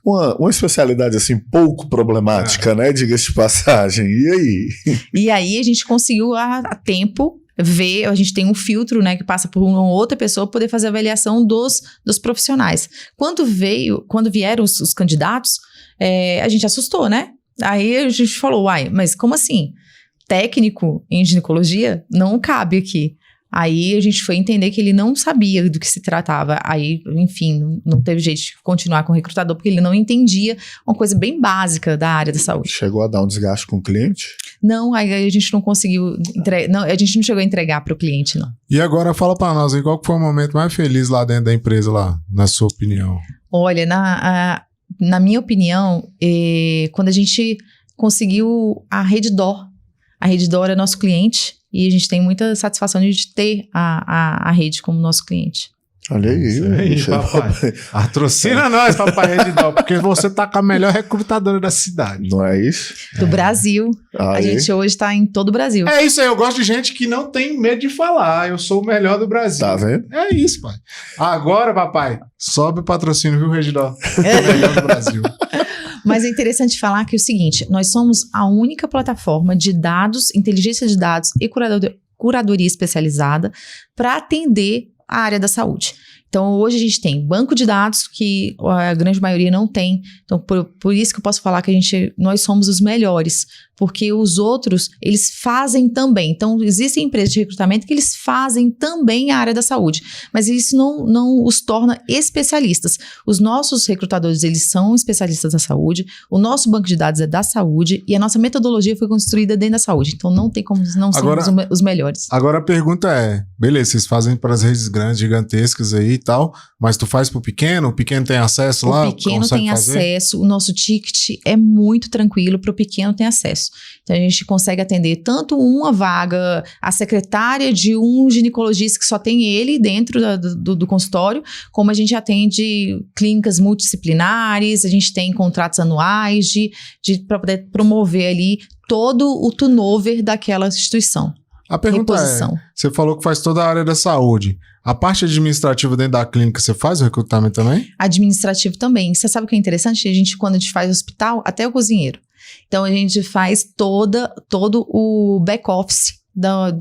uma especialidade assim pouco problemática, né? Diga-se de passagem. E aí? E aí a gente conseguiu a tempo ver, a gente tem um filtro, né, que passa por uma outra pessoa poder fazer a avaliação dos profissionais. Quando vieram os candidatos, a gente assustou, né? Aí a gente falou, mas como assim? Técnico em ginecologia não cabe aqui. Aí a gente foi entender que ele não sabia do que se tratava. Aí, enfim, não teve jeito de continuar com o recrutador, porque ele não entendia uma coisa bem básica da área da saúde. Chegou a dar um desgaste com o cliente? Não, aí a gente não conseguiu a gente não chegou a entregar para o cliente, não. E agora fala para nós aí, qual que foi o momento mais feliz lá dentro da empresa, lá, na sua opinião? Olha, na minha opinião, quando a gente conseguiu a Redditor é nosso cliente e a gente tem muita satisfação de ter a rede como nosso cliente. Olha aí, papai. Patrocina nós, papai Redditor, porque você tá com a melhor recrutadora da cidade. Não é isso? Do Brasil. A gente hoje está em todo o Brasil. É isso aí, eu gosto de gente que não tem medo de falar. Eu sou o melhor do Brasil. Tá vendo? É isso, pai. Agora, papai, sobe o patrocínio, viu, Redditor? O melhor do Brasil. Mas é interessante falar que é o seguinte, nós somos a única plataforma de dados, inteligência de dados e curadoria especializada para atender a área da saúde. Então, hoje a gente tem banco de dados que a grande maioria não tem. Então, por isso que eu posso falar que nós somos os melhores, porque os outros, eles fazem também. Então, existem empresas de recrutamento que eles fazem também a área da saúde, mas isso não os torna especialistas. Os nossos recrutadores, eles são especialistas da saúde, o nosso banco de dados é da saúde e a nossa metodologia foi construída dentro da saúde. Então, não tem como não sermos os melhores. Agora a pergunta é, beleza, vocês fazem para as redes grandes, gigantescas aí e tal, mas tu faz pro pequeno? O pequeno tem acesso lá? O pequeno tem acesso, o nosso ticket é muito tranquilo, para o pequeno tem acesso. Então, a gente consegue atender tanto uma vaga, a secretária de um ginecologista que só tem ele dentro do consultório, como a gente atende clínicas multidisciplinares, a gente tem contratos anuais para poder promover ali todo o turnover daquela instituição. A pergunta você falou que faz toda a área da saúde. A parte administrativa dentro da clínica, você faz o recrutamento também? Administrativo também. Você sabe o que é interessante? Quando a gente faz hospital, até o cozinheiro. Então, a gente faz todo o back-office da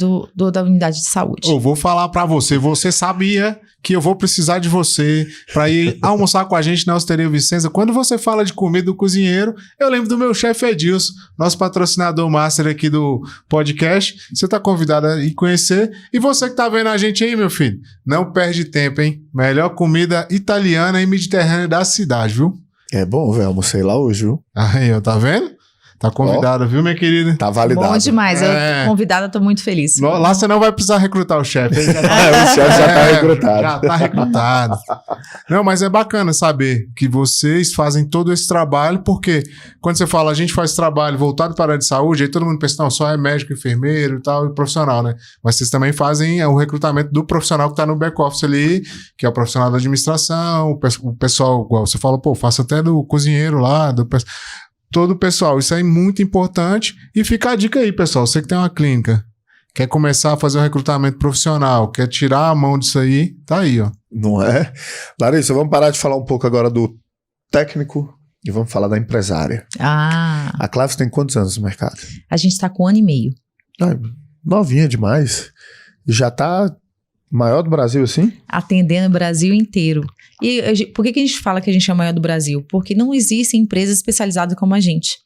unidade de saúde. Eu vou falar pra você. Você sabia que eu vou precisar de você pra ir almoçar com a gente na Osteria Vicenza? Quando você fala de comida do cozinheiro, eu lembro do meu chefe Edilson, nosso patrocinador master aqui do podcast. Você tá convidado a ir conhecer. E você que tá vendo a gente aí, meu filho, não perde tempo, hein? Melhor comida italiana e mediterrânea da cidade, viu? É bom, velho. Almocei lá hoje, viu? Aí, tá vendo? Tá convidada, viu, minha querida? Tá validado. Bom demais. Eu, convidada, tô muito feliz. Lá você não vai precisar recrutar o chefe. O chefe já tá recrutado. Já tá recrutado. Não, mas é bacana saber que vocês fazem todo esse trabalho, porque quando você fala, a gente faz trabalho voltado para a área de saúde, aí todo mundo pensa, não, só é médico, enfermeiro e tal, e profissional, né? Mas vocês também fazem o recrutamento do profissional que tá no back-office ali, que é o profissional da administração, o pessoal, igual você fala, faça até do cozinheiro lá, todo o pessoal, isso aí é muito importante. E fica a dica aí, pessoal, você que tem uma clínica, quer começar a fazer um recrutamento profissional, quer tirar a mão disso aí, tá aí, ó. Não é? Larissa, vamos parar de falar um pouco agora do técnico e vamos falar da empresária. A Claves tem quantos anos no mercado? A gente tá com 1 ano e meio. Novinha demais. Já tá maior do Brasil assim? Atendendo o Brasil inteiro. E por que a gente fala que a gente é o maior do Brasil? Porque não existem empresas especializadas como a gente.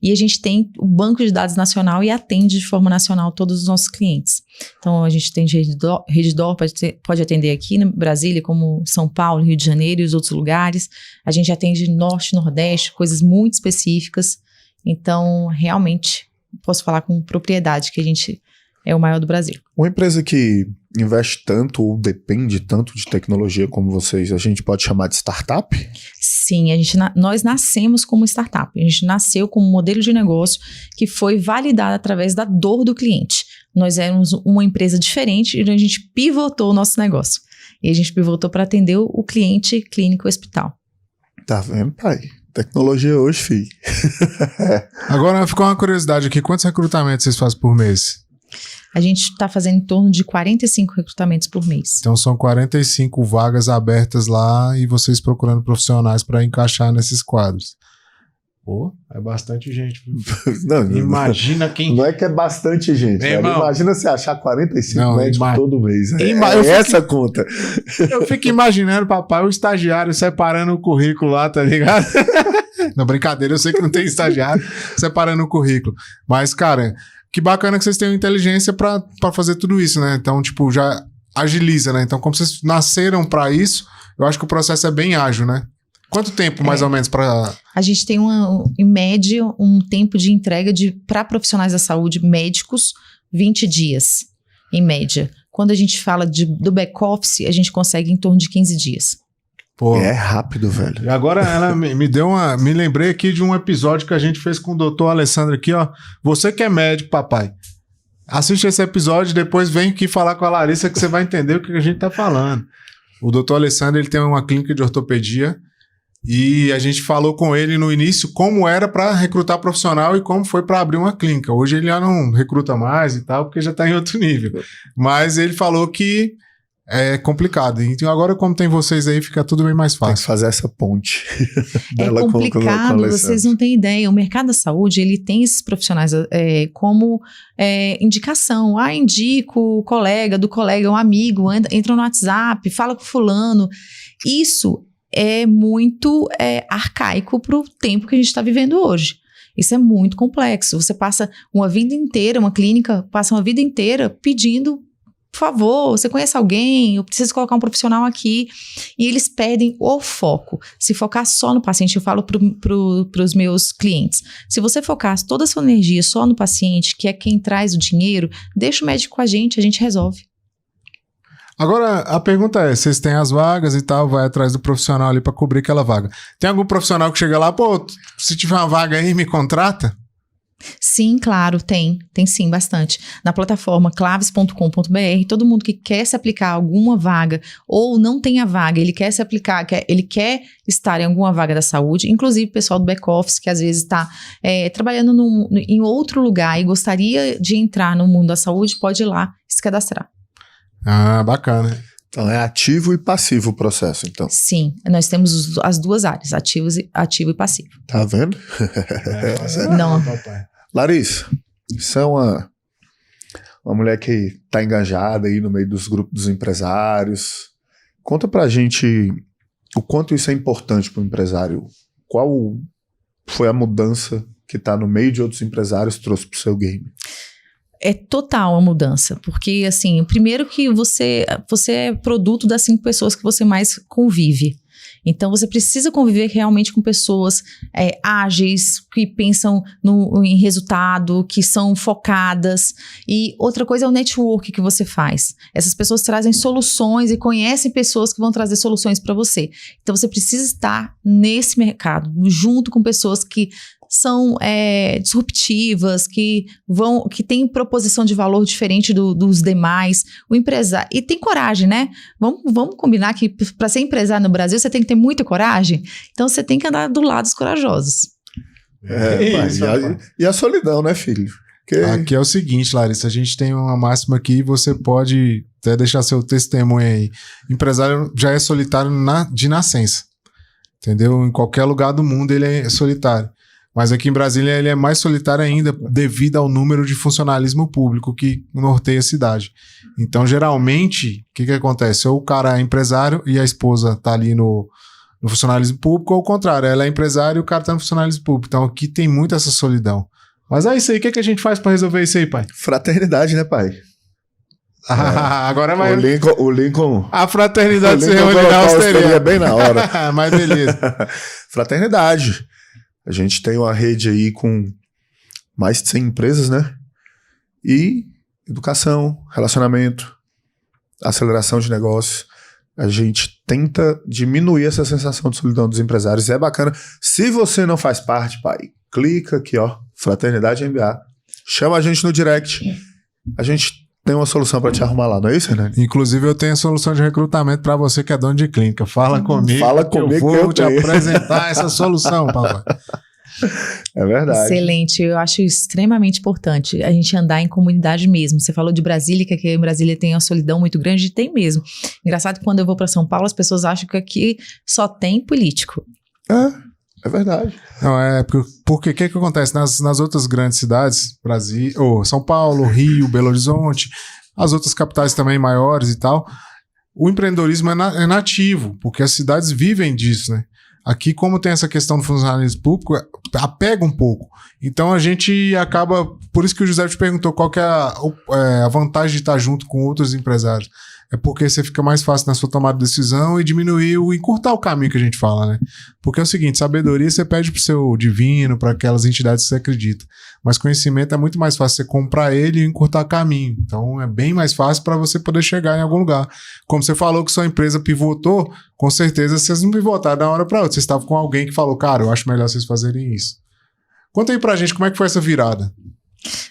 E a gente tem o banco de dados nacional e atende de forma nacional todos os nossos clientes. Então, a gente tem Redditor, pode atender aqui em Brasília, como São Paulo, Rio de Janeiro e os outros lugares. A gente atende Norte, Nordeste, coisas muito específicas. Então, realmente, posso falar com propriedade que a gente é o maior do Brasil. Uma empresa que investe tanto ou depende tanto de tecnologia como vocês, a gente pode chamar de startup? Sim, nós nascemos como startup. A gente nasceu com um modelo de negócio que foi validado através da dor do cliente. nós éramos uma empresa diferente e a gente pivotou o nosso negócio. E a gente pivotou para atender o cliente clínico hospital. Tá vendo, pai? Tecnologia hoje, filho. Agora ficou uma curiosidade aqui. Quantos recrutamentos vocês fazem por mês? A gente está fazendo em torno de 45 recrutamentos por mês. Então são 45 vagas abertas lá e vocês procurando profissionais para encaixar nesses quadros. Pô, é bastante gente. Não, imagina quem... Não é que é bastante gente. Imagina você achar 45 médicos todo mês. Essa conta. Eu fico imaginando, papai, o estagiário separando o currículo lá, tá ligado? Não, brincadeira, eu sei que não tem estagiário separando o currículo. Mas, cara, que bacana que vocês tenham inteligência pra fazer tudo isso, né? Então, tipo, já agiliza, né? Então, como vocês nasceram pra isso, eu acho que o processo é bem ágil, né? Quanto tempo, mais ou menos, para... A gente tem, em média, um tempo de entrega para profissionais da saúde, médicos, 20 dias, em média. Quando a gente fala do back-office, a gente consegue em torno de 15 dias. Pô, é rápido, velho. E agora ela me deu uma... Me lembrei aqui de um episódio que a gente fez com o doutor Alessandro aqui, ó. Você que é médico, papai. Assiste esse episódio e depois vem aqui falar com a Larissa que você vai entender o que a gente tá falando. O doutor Alessandro, ele tem uma clínica de ortopedia. E a gente falou com ele no início como era para recrutar profissional e como foi para abrir uma clínica. Hoje ele já não recruta mais e tal, porque já está em outro nível. Mas ele falou que é complicado. Então agora, como tem vocês aí, fica tudo bem mais fácil. Tem que fazer essa ponte. É complicado, vocês não têm ideia. O mercado da saúde, ele tem esses profissionais como indicação. Indico o colega, do colega, um amigo, entra no WhatsApp, fala com fulano. Isso é muito arcaico para o tempo que a gente está vivendo hoje. Isso é muito complexo. Você passa uma vida inteira, uma clínica passa uma vida inteira pedindo, por favor, você conhece alguém? Eu preciso colocar um profissional aqui. E eles perdem o foco. Se focar só no paciente, eu falo para os meus clientes, se você focar toda a sua energia só no paciente, que é quem traz o dinheiro, deixa o médico com a gente resolve. Agora, a pergunta é, vocês têm as vagas e tal, vai atrás do profissional ali para cobrir aquela vaga. Tem algum profissional que chega lá, pô, se tiver uma vaga aí, me contrata? Sim, claro, tem sim, bastante. Na plataforma claves.com.br, todo mundo que quer se aplicar a alguma vaga ou não tem a vaga, ele quer se aplicar, ele quer estar em alguma vaga da saúde, inclusive o pessoal do back-office que às vezes está trabalhando em outro lugar e gostaria de entrar no mundo da saúde, pode ir lá se cadastrar. Ah, bacana. Então é ativo e passivo o processo, então. Sim, nós temos as duas áreas, ativo e passivo. Tá vendo? Não. Larissa, você é uma mulher que tá engajada aí no meio dos grupos dos empresários. Conta pra gente o quanto isso é importante pro empresário. Qual foi a mudança que tá no meio de outros empresários trouxe pro seu game? É total a mudança, porque assim, primeiro que você é produto das 5 pessoas que você mais convive. Então você precisa conviver realmente com pessoas ágeis, que pensam em resultado, que são focadas. E outra coisa é o network que você faz. Essas pessoas trazem soluções e conhecem pessoas que vão trazer soluções para você. Então você precisa estar nesse mercado, junto com pessoas que são disruptivas, que têm proposição de valor diferente dos demais. O empresário... E tem coragem, né? Vamos combinar que para ser empresário no Brasil, você tem que ter muita coragem. Então, você tem que andar do lado dos corajosos. E a solidão, né, filho? Aqui é o seguinte, Larissa, a gente tem uma máxima aqui, você pode até deixar seu testemunho aí. Empresário já é solitário de nascença, entendeu? Em qualquer lugar do mundo ele é solitário. Mas aqui em Brasília ele é mais solitário ainda devido ao número de funcionalismo público que norteia a cidade. Então, geralmente, o que acontece? Ou o cara é empresário e a esposa tá ali no funcionalismo público, ou o contrário, ela é empresária e o cara tá no funcionalismo público. Então, aqui tem muito essa solidão. Mas é isso aí, o que a gente faz para resolver isso aí, pai? Fraternidade, né, pai? Agora vai... O Lincoln... A fraternidade se reúne na austeria. Bem na hora. Mas beleza. Fraternidade. A gente tem uma rede aí com mais de 100 empresas, né? E educação, relacionamento, aceleração de negócios. A gente tenta diminuir essa sensação de solidão dos empresários. É bacana. Se você não faz parte, pai, clica aqui, ó, Fraternidade MBA. Chama a gente no direct A gente tem uma solução para te arrumar lá, não é isso, Hernani? Inclusive, eu tenho a solução de recrutamento para você que é dono de clínica. Fala comigo. Fala comigo eu vou te apresentar essa solução, papai. É verdade. Excelente, eu acho extremamente importante a gente andar em comunidade mesmo. Você falou de Brasília, que aqui em Brasília tem uma solidão muito grande, e tem mesmo. Engraçado que quando eu vou para São Paulo, as pessoas acham que aqui só tem político. É verdade. Não, porque o que acontece? Nas outras grandes cidades, São Paulo, Rio, Belo Horizonte, as outras capitais também maiores e tal, o empreendedorismo é nativo, porque as cidades vivem disso, né? Aqui, como tem essa questão do funcionalismo público, apega um pouco. Então, a gente acaba... Por isso que o José te perguntou qual que é a vantagem de estar junto com outros empresários. É porque você fica mais fácil na sua tomada de decisão e encurtar o caminho que a gente fala, né? Porque é o seguinte, sabedoria você pede pro seu divino, para aquelas entidades que você acredita. Mas conhecimento é muito mais fácil você comprar ele e encurtar caminho. Então, é bem mais fácil para você poder chegar em algum lugar. Como você falou que sua empresa pivotou, com certeza vocês não pivotaram de uma hora para outra. Vocês estavam com alguém que falou, cara, eu acho melhor vocês fazerem isso. Conta aí pra gente como é que foi essa virada.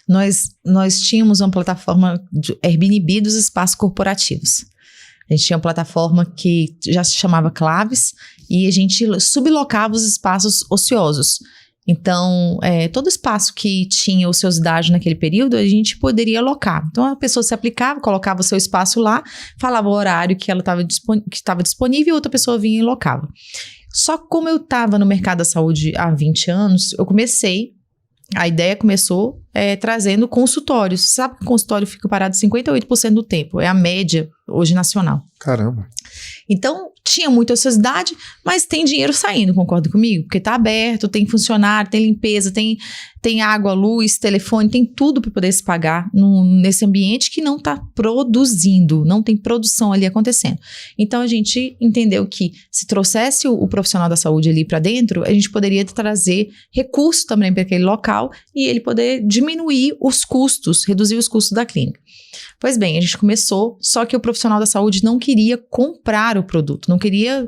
Nós tínhamos uma plataforma de Airbnb dos espaços corporativos. A gente tinha uma plataforma que já se chamava Claves e a gente sublocava os espaços ociosos. Então, todo espaço que tinha ociosidade naquele período, a gente poderia alocar. Então, a pessoa se aplicava, colocava o seu espaço lá, falava o horário que ela estava disponível e outra pessoa vinha e locava. Só que como eu estava no mercado da saúde há 20 anos, a ideia começou trazendo consultórios. Você sabe que o consultório fica parado 58% do tempo. É a média hoje nacional. Caramba. Então, tinha muita ociosidade, mas tem dinheiro saindo, concorda comigo? Porque tá aberto, tem funcionário, tem limpeza, tem água, luz, telefone, tem tudo para poder se pagar nesse ambiente que não está produzindo, não tem produção ali acontecendo. Então, a gente entendeu que se trouxesse o profissional da saúde ali para dentro, a gente poderia trazer recurso também para aquele local e ele poder diminuir os custos, reduzir os custos da clínica. Pois bem, a gente começou, só que o profissional da saúde não queria comprar o produto, não queria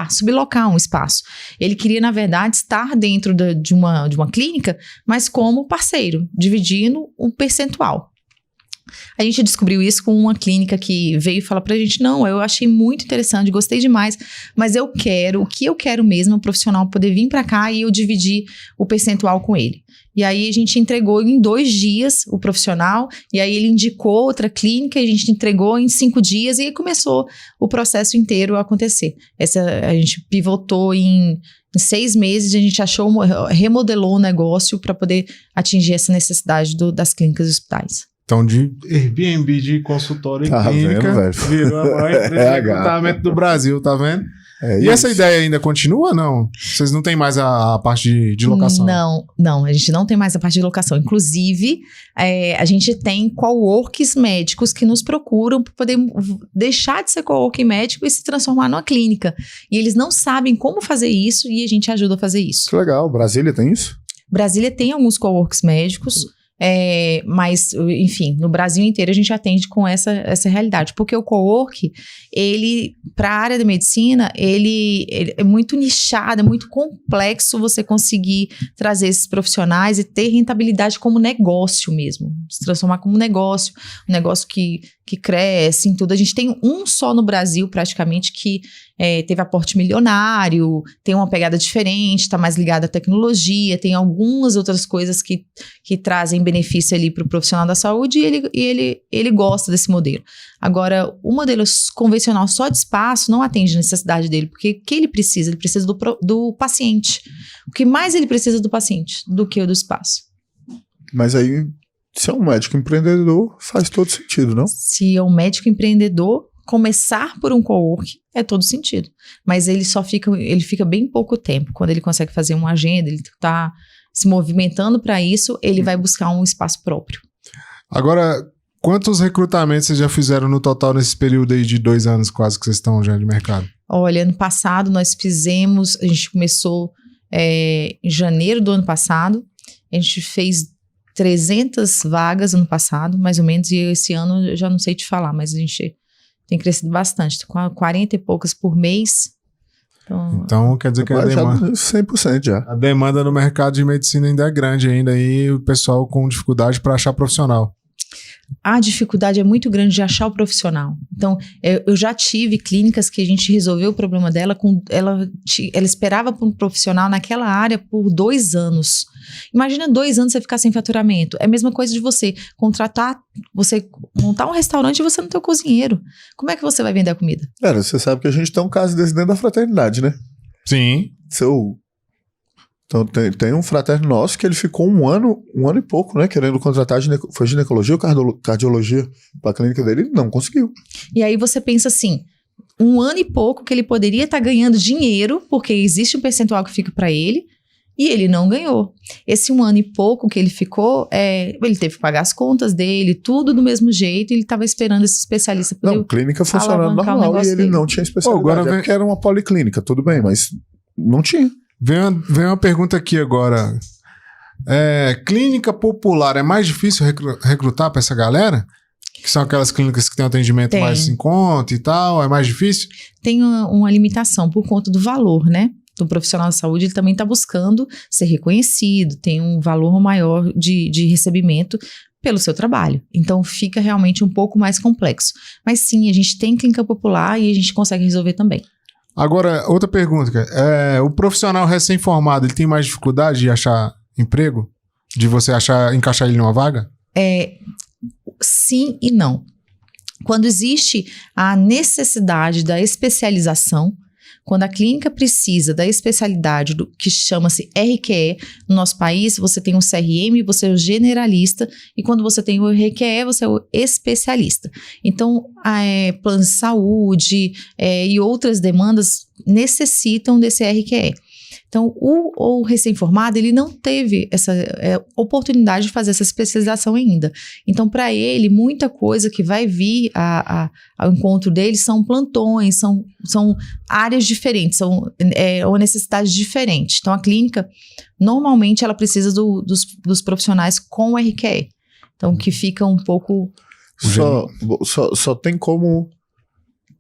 sublocar um espaço. Ele queria, na verdade, estar dentro de uma clínica, mas como parceiro, dividindo um percentual. A gente descobriu isso com uma clínica que veio falar pra gente, não, eu achei muito interessante, gostei demais, mas o que eu quero mesmo é o profissional poder vir pra cá e eu dividir o percentual com ele. E aí a gente entregou em 2 dias o profissional, e aí ele indicou outra clínica, e a gente entregou em 5 dias, e aí começou o processo inteiro a acontecer. A gente pivotou em 6 meses, a gente remodelou o negócio para poder atingir essa necessidade das clínicas e hospitais. Então, de Airbnb, de consultório e clínica, virou a maior empresa de recrutamento do Brasil, tá vendo? E isso. Essa ideia ainda continua ou não? Vocês não têm mais a parte de locação? Não, a gente não tem mais a parte de locação. Inclusive, a gente tem coworks médicos que nos procuram para poder deixar de ser coworking médico e se transformar numa clínica. E eles não sabem como fazer isso e a gente ajuda a fazer isso. Que legal. Brasília tem isso? Brasília tem alguns coworks médicos. Mas, enfim, no Brasil inteiro a gente atende com essa realidade, porque o cowork, ele, para a área da medicina, ele é muito nichado, é muito complexo você conseguir trazer esses profissionais e ter rentabilidade como negócio mesmo, se transformar como um negócio que cresce em tudo. A gente tem um só no Brasil, praticamente, que teve aporte milionário, tem uma pegada diferente, está mais ligado à tecnologia, tem algumas outras coisas que trazem benefício ali para o profissional da saúde e ele gosta desse modelo. Agora, o modelo convencional só de espaço não atende a necessidade dele, porque o que ele precisa? Ele precisa do paciente. O que mais ele precisa do paciente do que o do espaço? Mas aí, se é um médico empreendedor, faz todo sentido, não? Se é um médico empreendedor, começar por um cowork é todo sentido. Mas ele fica bem pouco tempo. Quando ele consegue fazer uma agenda, ele está se movimentando para isso, ele vai buscar um espaço próprio. Agora, quantos recrutamentos vocês já fizeram no total nesse período aí de 2 anos quase que vocês estão já de mercado? Olha, ano passado a gente começou em janeiro do ano passado, a gente fez 300 vagas ano passado, mais ou menos, e esse ano eu já não sei te falar, mas a gente tem crescido bastante, com 40 e poucas por mês. Então quer dizer que a demanda... 100% já. A demanda no mercado de medicina ainda é grande ainda, e o pessoal com dificuldade para achar profissional. A dificuldade é muito grande de achar o profissional. Então, eu já tive clínicas que a gente resolveu o problema dela, ela esperava por um profissional naquela área por 2 anos. Imagina 2 anos você ficar sem faturamento. É a mesma coisa de você você montar um restaurante e você não ter o cozinheiro. Como é que você vai vender a comida? Cara, você sabe que a gente tem um caso desse dentro da fraternidade, né? Sim. Então tem um fraterno nosso que ele ficou um ano e pouco, né? Querendo contratar foi ginecologia ou cardiologia pra clínica dele, ele não conseguiu. E aí você pensa assim, 1 ano e pouco que ele poderia estar ganhando dinheiro, porque existe um percentual que fica para ele, e ele não ganhou. Esse 1 ano e pouco que ele ficou, ele teve que pagar as contas dele, tudo do mesmo jeito, e ele estava esperando esse especialista poder... Não, clínica funcionando normal e ele dele. Não tinha especialidade. Agora porque era uma policlínica, tudo bem, mas não tinha. Vem uma pergunta aqui agora. Clínica popular, é mais difícil recrutar para essa galera? Que são aquelas clínicas que têm atendimento mais em conta e tal, é mais difícil? Tem uma limitação por conta do valor, né? Do profissional da saúde, ele também está buscando ser reconhecido, tem um valor maior de recebimento pelo seu trabalho. Então, fica realmente um pouco mais complexo. Mas sim, a gente tem clínica popular e a gente consegue resolver também. Agora, outra pergunta. O profissional recém-formado, ele tem mais dificuldade de achar emprego? De você encaixar ele numa vaga? Sim e não. Quando existe a necessidade da especialização, quando a clínica precisa da especialidade que chama-se RQE, no nosso país você tem um CRM, você é o generalista, e quando você tem o RQE, você é o especialista. Então, planos de saúde e outras demandas necessitam desse RQE. Então, o recém-formado, ele não teve essa oportunidade de fazer essa especialização ainda. Então, para ele, muita coisa que vai vir ao encontro dele são plantões, são áreas diferentes, são necessidades diferentes. Então, a clínica, normalmente, ela precisa dos profissionais com o RQE. Então, que fica um pouco... Só tem como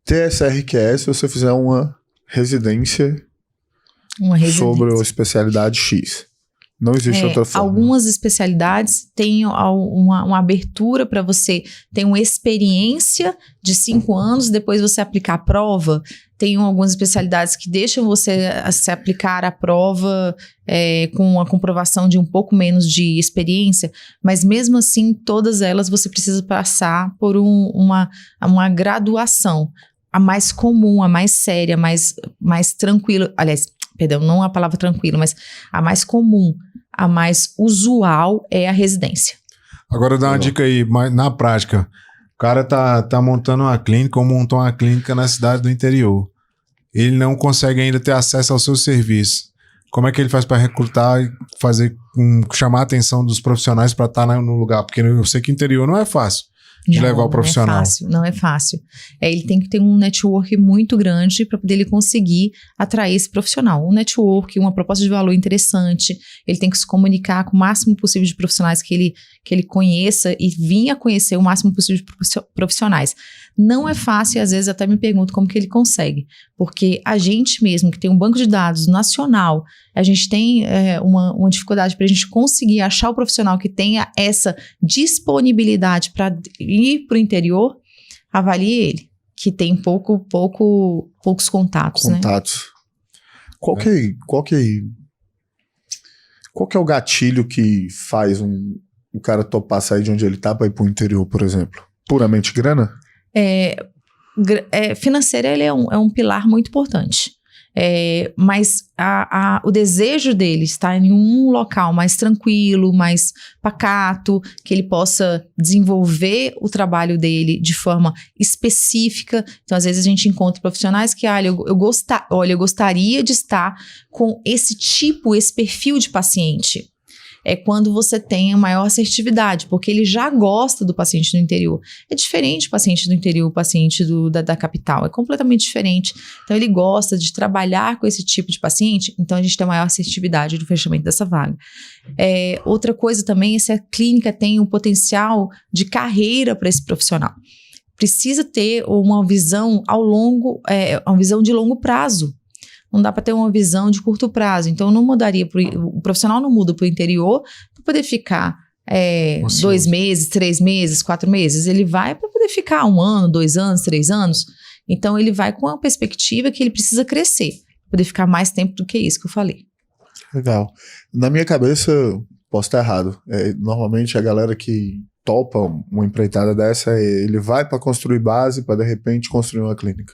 ter essa RQE se você fizer uma residência sobre a especialidade X. Não existe outra forma. Algumas especialidades têm uma abertura para você ter uma experiência de 5 anos, depois você aplicar a prova. Tem algumas especialidades que deixam você se aplicar a prova com a comprovação de um pouco menos de experiência, mas mesmo assim, todas elas você precisa passar por uma graduação. A mais comum, a mais séria, mais tranquila, aliás, perdão, não a palavra tranquilo, mas a mais comum, a mais usual é a residência. Agora dá uma dica aí, na prática. O cara tá montando uma clínica ou montou uma clínica na cidade do interior. Ele não consegue ainda ter acesso ao seu serviço. Como é que ele faz para recrutar e chamar a atenção dos profissionais para estar no lugar? Porque eu sei que interior não é fácil de levar o profissional. Não é fácil. Ele tem que ter um network muito grande para poder ele conseguir atrair esse profissional. Um network, uma proposta de valor interessante, ele tem que se comunicar com o máximo possível de profissionais que ele conheça e vir a conhecer o máximo possível de profissionais. Não é fácil e às vezes até me pergunto como que ele consegue, porque a gente mesmo que tem um banco de dados nacional, a gente tem uma dificuldade para a gente conseguir achar o profissional que tenha essa disponibilidade para ir para o interior, avalie ele, que tem poucos contatos. Né? Qual que é o gatilho que faz um cara topar sair de onde ele tá para ir para o interior, por exemplo? Puramente grana? Financeiro ele é um pilar muito importante. Mas o desejo dele está em um local mais tranquilo, mais pacato, que ele possa desenvolver o trabalho dele de forma específica. Então, às vezes a gente encontra profissionais que, eu gostaria de estar com esse perfil de paciente. É quando você tem a maior assertividade, porque ele já gosta do paciente do interior. É diferente o paciente do interior, o paciente da capital, é completamente diferente. Então, ele gosta de trabalhar com esse tipo de paciente, então a gente tem a maior assertividade do fechamento dessa vaga. Outra coisa também é se a clínica tem um potencial de carreira para esse profissional. Precisa ter uma visão uma visão de longo prazo. Não dá para ter uma visão de curto prazo. Então, eu não mudaria, o profissional não muda para o interior para poder ficar 2 meses, 3 meses, 4 meses. Ele vai para poder ficar 1 ano, 2 anos, 3 anos. Então, ele vai com a perspectiva que ele precisa crescer, poder ficar mais tempo do que isso que eu falei. Legal. Na minha cabeça, posso estar errado. Normalmente, a galera que topa uma empreitada dessa, ele vai para construir base para, de repente, construir uma clínica.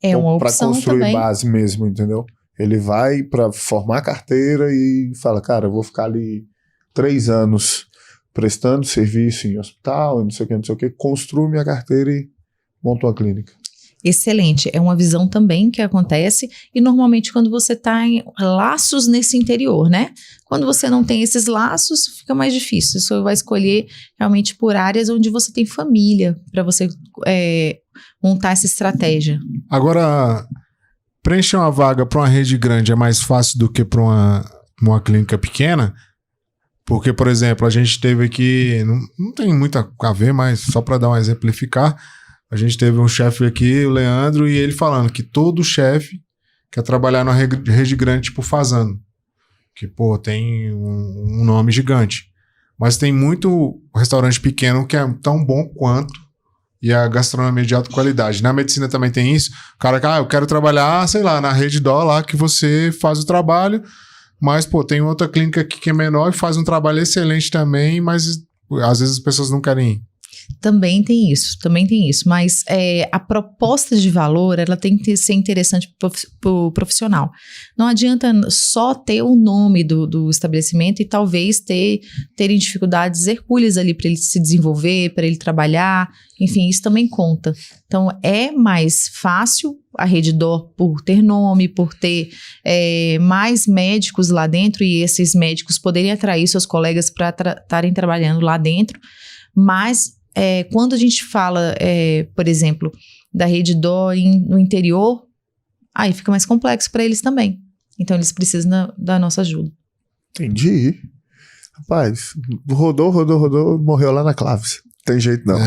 É uma opção para construir também. base mesmo, entendeu? Ele vai para formar carteira e fala, cara, eu vou ficar ali 3 anos prestando serviço em hospital, não sei o que, construo minha carteira e monto uma clínica. Excelente, é uma visão também que acontece e normalmente quando você está em laços nesse interior, né? Quando você não tem esses laços, fica mais difícil. Você vai escolher realmente por áreas onde você tem família para você montar essa estratégia. Agora, preencher uma vaga para uma rede grande é mais fácil do que para uma clínica pequena? Porque, por exemplo, a gente teve aqui, não tem muito a ver, mas só para dar um exemplificar, a gente teve um chefe aqui, o Leandro, e ele falando que todo chefe quer trabalhar numa rede grande, tipo Fazano, que, pô, tem um nome gigante. Mas tem muito restaurante pequeno que é tão bom quanto e a gastronomia de alta qualidade. Na medicina também tem isso. O cara, eu quero trabalhar, sei lá, na Rede Dó lá que você faz o trabalho, mas, pô, tem outra clínica aqui que é menor e faz um trabalho excelente também, mas às vezes as pessoas não querem ir. Também tem isso, mas a proposta de valor, ela tem que ser interessante para o profissional. Não adianta só ter o nome do estabelecimento e talvez terem dificuldades hercúleas ali para ele se desenvolver, para ele trabalhar, enfim, isso também conta. Então, é mais fácil a Rede Dó por ter nome, por ter mais médicos lá dentro e esses médicos poderem atrair seus colegas para estarem trabalhando lá dentro, mas quando a gente fala, por exemplo, da Rede Dó no interior, aí fica mais complexo para eles também. Então, eles precisam da nossa ajuda. Entendi. Rapaz, rodou, morreu lá na Claves. Tem jeito não.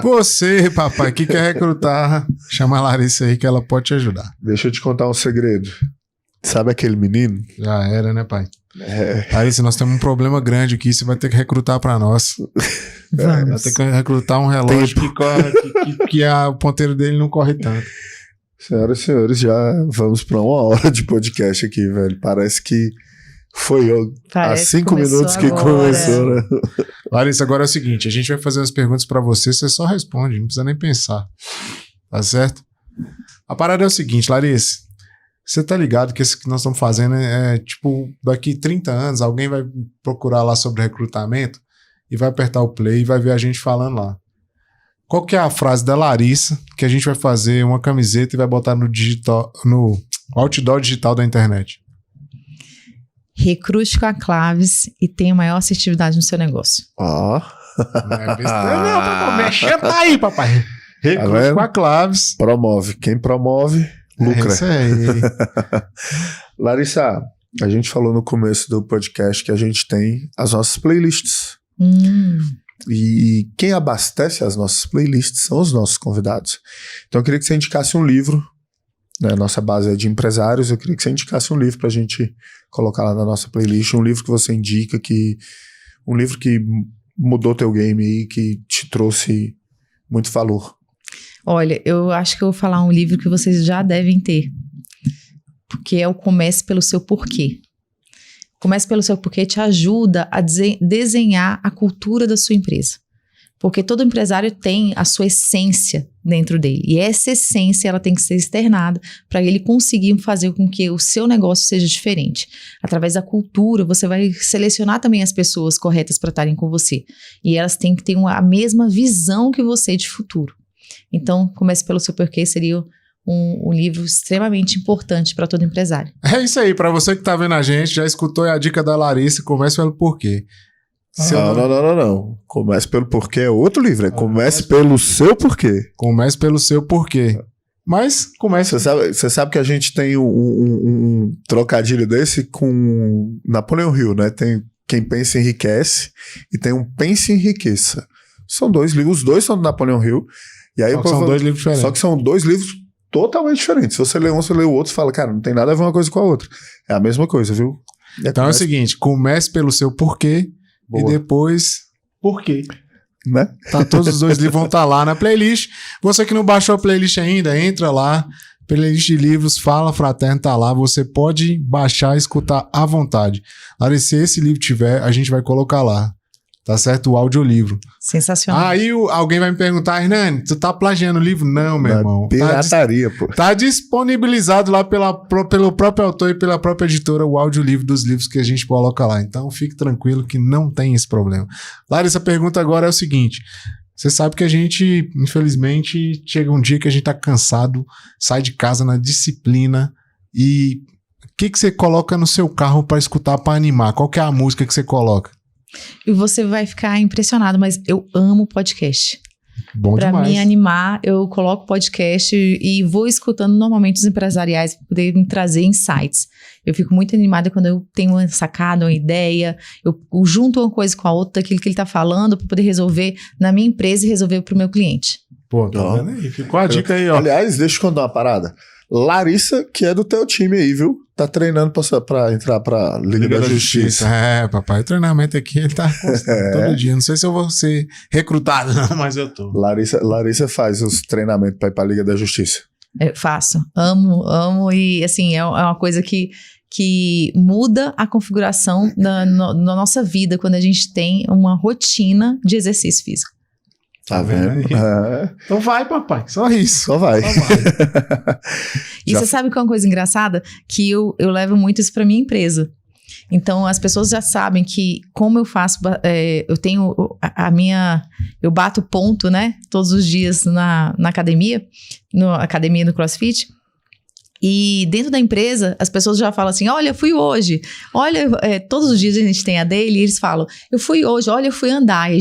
Você, papai, que quer recrutar, chama a Larissa aí que ela pode te ajudar. Deixa eu te contar um segredo. Sabe aquele menino? Já era, né, pai? Larissa, nós temos um problema grande aqui, você vai ter que recrutar para nós. Vai ter que recrutar um relógio que corre, que o ponteiro dele não corre tanto. Senhoras e senhores, já vamos para 1 hora de podcast aqui, velho. Parece que foi há 5 minutos que começou, né? Larissa, agora é o seguinte, a gente vai fazer umas perguntas para você só responde, não precisa nem pensar. Tá certo? A parada é o seguinte, Larissa, você tá ligado que isso que nós estamos fazendo tipo, daqui 30 anos, alguém vai procurar lá sobre recrutamento e vai apertar o play e vai ver a gente falando lá. Qual que é a frase da Larissa que a gente vai fazer uma camiseta e vai botar no outdoor digital da internet? Recrute com a Claves e tenha maior assertividade no seu negócio. Ó. Não, papai, mexendo aí, papai. Recrute com a Claves. Promove. Quem promove, lucra. É isso aí. Larissa, a gente falou no começo do podcast que a gente tem as nossas playlists. E quem abastece as nossas playlists são os nossos convidados. Então eu queria que você indicasse um livro, né? Nossa base é de empresários, eu queria que você indicasse um livro pra gente colocar lá na nossa playlist, um livro que você indica, um livro que mudou teu game aí, que te trouxe muito valor. Olha, eu acho que eu vou falar um livro que vocês já devem ter, porque é o Comece pelo Seu Porquê. Comece pelo Seu Porquê te ajuda a desenhar a cultura da sua empresa. Porque todo empresário tem a sua essência dentro dele. E essa essência ela tem que ser externada para ele conseguir fazer com que o seu negócio seja diferente. Através da cultura, você vai selecionar também as pessoas corretas para estarem com você. E elas têm que ter a mesma visão que você de futuro. Então, Comece pelo Seu Porquê seria um livro extremamente importante para todo empresário. É isso aí, para você que está vendo a gente, já escutou a dica da Larissa, comece pelo porquê. Não. Comece pelo porquê é outro livro. Comece pelo seu porquê. Comece pelo seu porquê. Mas comece... Você sabe que a gente tem um trocadilho desse com Napoleão Hill, né? Tem Quem Pensa Enriquece e tem um Pense e Enriqueça. São 2 livros, os 2 são do Napoleão Hill. E aí são 2 livros diferentes. Só que são 2 livros totalmente diferentes. Se você lê um, você lê o outro, você fala, cara, não tem nada a ver uma coisa com a outra. É a mesma coisa, viu? Então é o seguinte, comece pelo seu porquê Boa. E depois, por quê? Né? Tá, todos os 2 livros vão estar lá na playlist. Você que não baixou a playlist ainda, entra lá. Playlist de livros, Fala Fraterno tá lá. Você pode baixar e escutar à vontade. Larissa, se esse livro tiver, a gente vai colocar lá. Tá certo? O audiolivro. Sensacional. Aí alguém vai me perguntar, Hernani, tu tá plagiando o livro? Não, meu irmão. Pirataria, pô. Tá disponibilizado lá pelo próprio autor e pela própria editora o audiolivro dos livros que a gente coloca lá. Então fique tranquilo que não tem esse problema. Larissa, a pergunta agora é o seguinte. Você sabe que a gente, infelizmente, chega um dia que a gente tá cansado, sai de casa na disciplina e o que você coloca no seu carro para escutar, para animar? Qual que é a música que você coloca? E você vai ficar impressionado, mas eu amo podcast. Bom demais. Pra me animar, eu coloco podcast e vou escutando normalmente os empresariais para poder me trazer insights. Eu fico muito animada quando eu tenho uma sacada, uma ideia, eu junto uma coisa com a outra, daquilo que ele tá falando, para poder resolver na minha empresa e resolver pro meu cliente. Pô, tá vendo aí? Ficou a dica aí, ó. Aliás, deixa eu contar uma parada. Larissa, que é do teu time aí, viu? Tá treinando pra entrar pra Liga da Justiça. É, papai, o treinamento aqui, ele tá todo dia. Não sei se eu vou ser recrutado, não, mas eu tô. Larissa faz os treinamentos pra ir pra Liga da Justiça. Eu faço. Amo. E, assim, é uma coisa que muda a configuração na nossa vida quando a gente tem uma rotina de exercício físico. Tá vendo? Então vai, papai. Só isso. Só vai. E você sabe que é uma coisa engraçada? Que eu levo muito isso pra minha empresa. Então, as pessoas já sabem que como eu faço, eu tenho eu bato ponto, né? Todos os dias na academia, no CrossFit. E dentro da empresa, as pessoas já falam assim, olha, eu fui hoje. Olha, todos os dias a gente tem a dele e eles falam, eu fui hoje, olha, eu fui andar. E a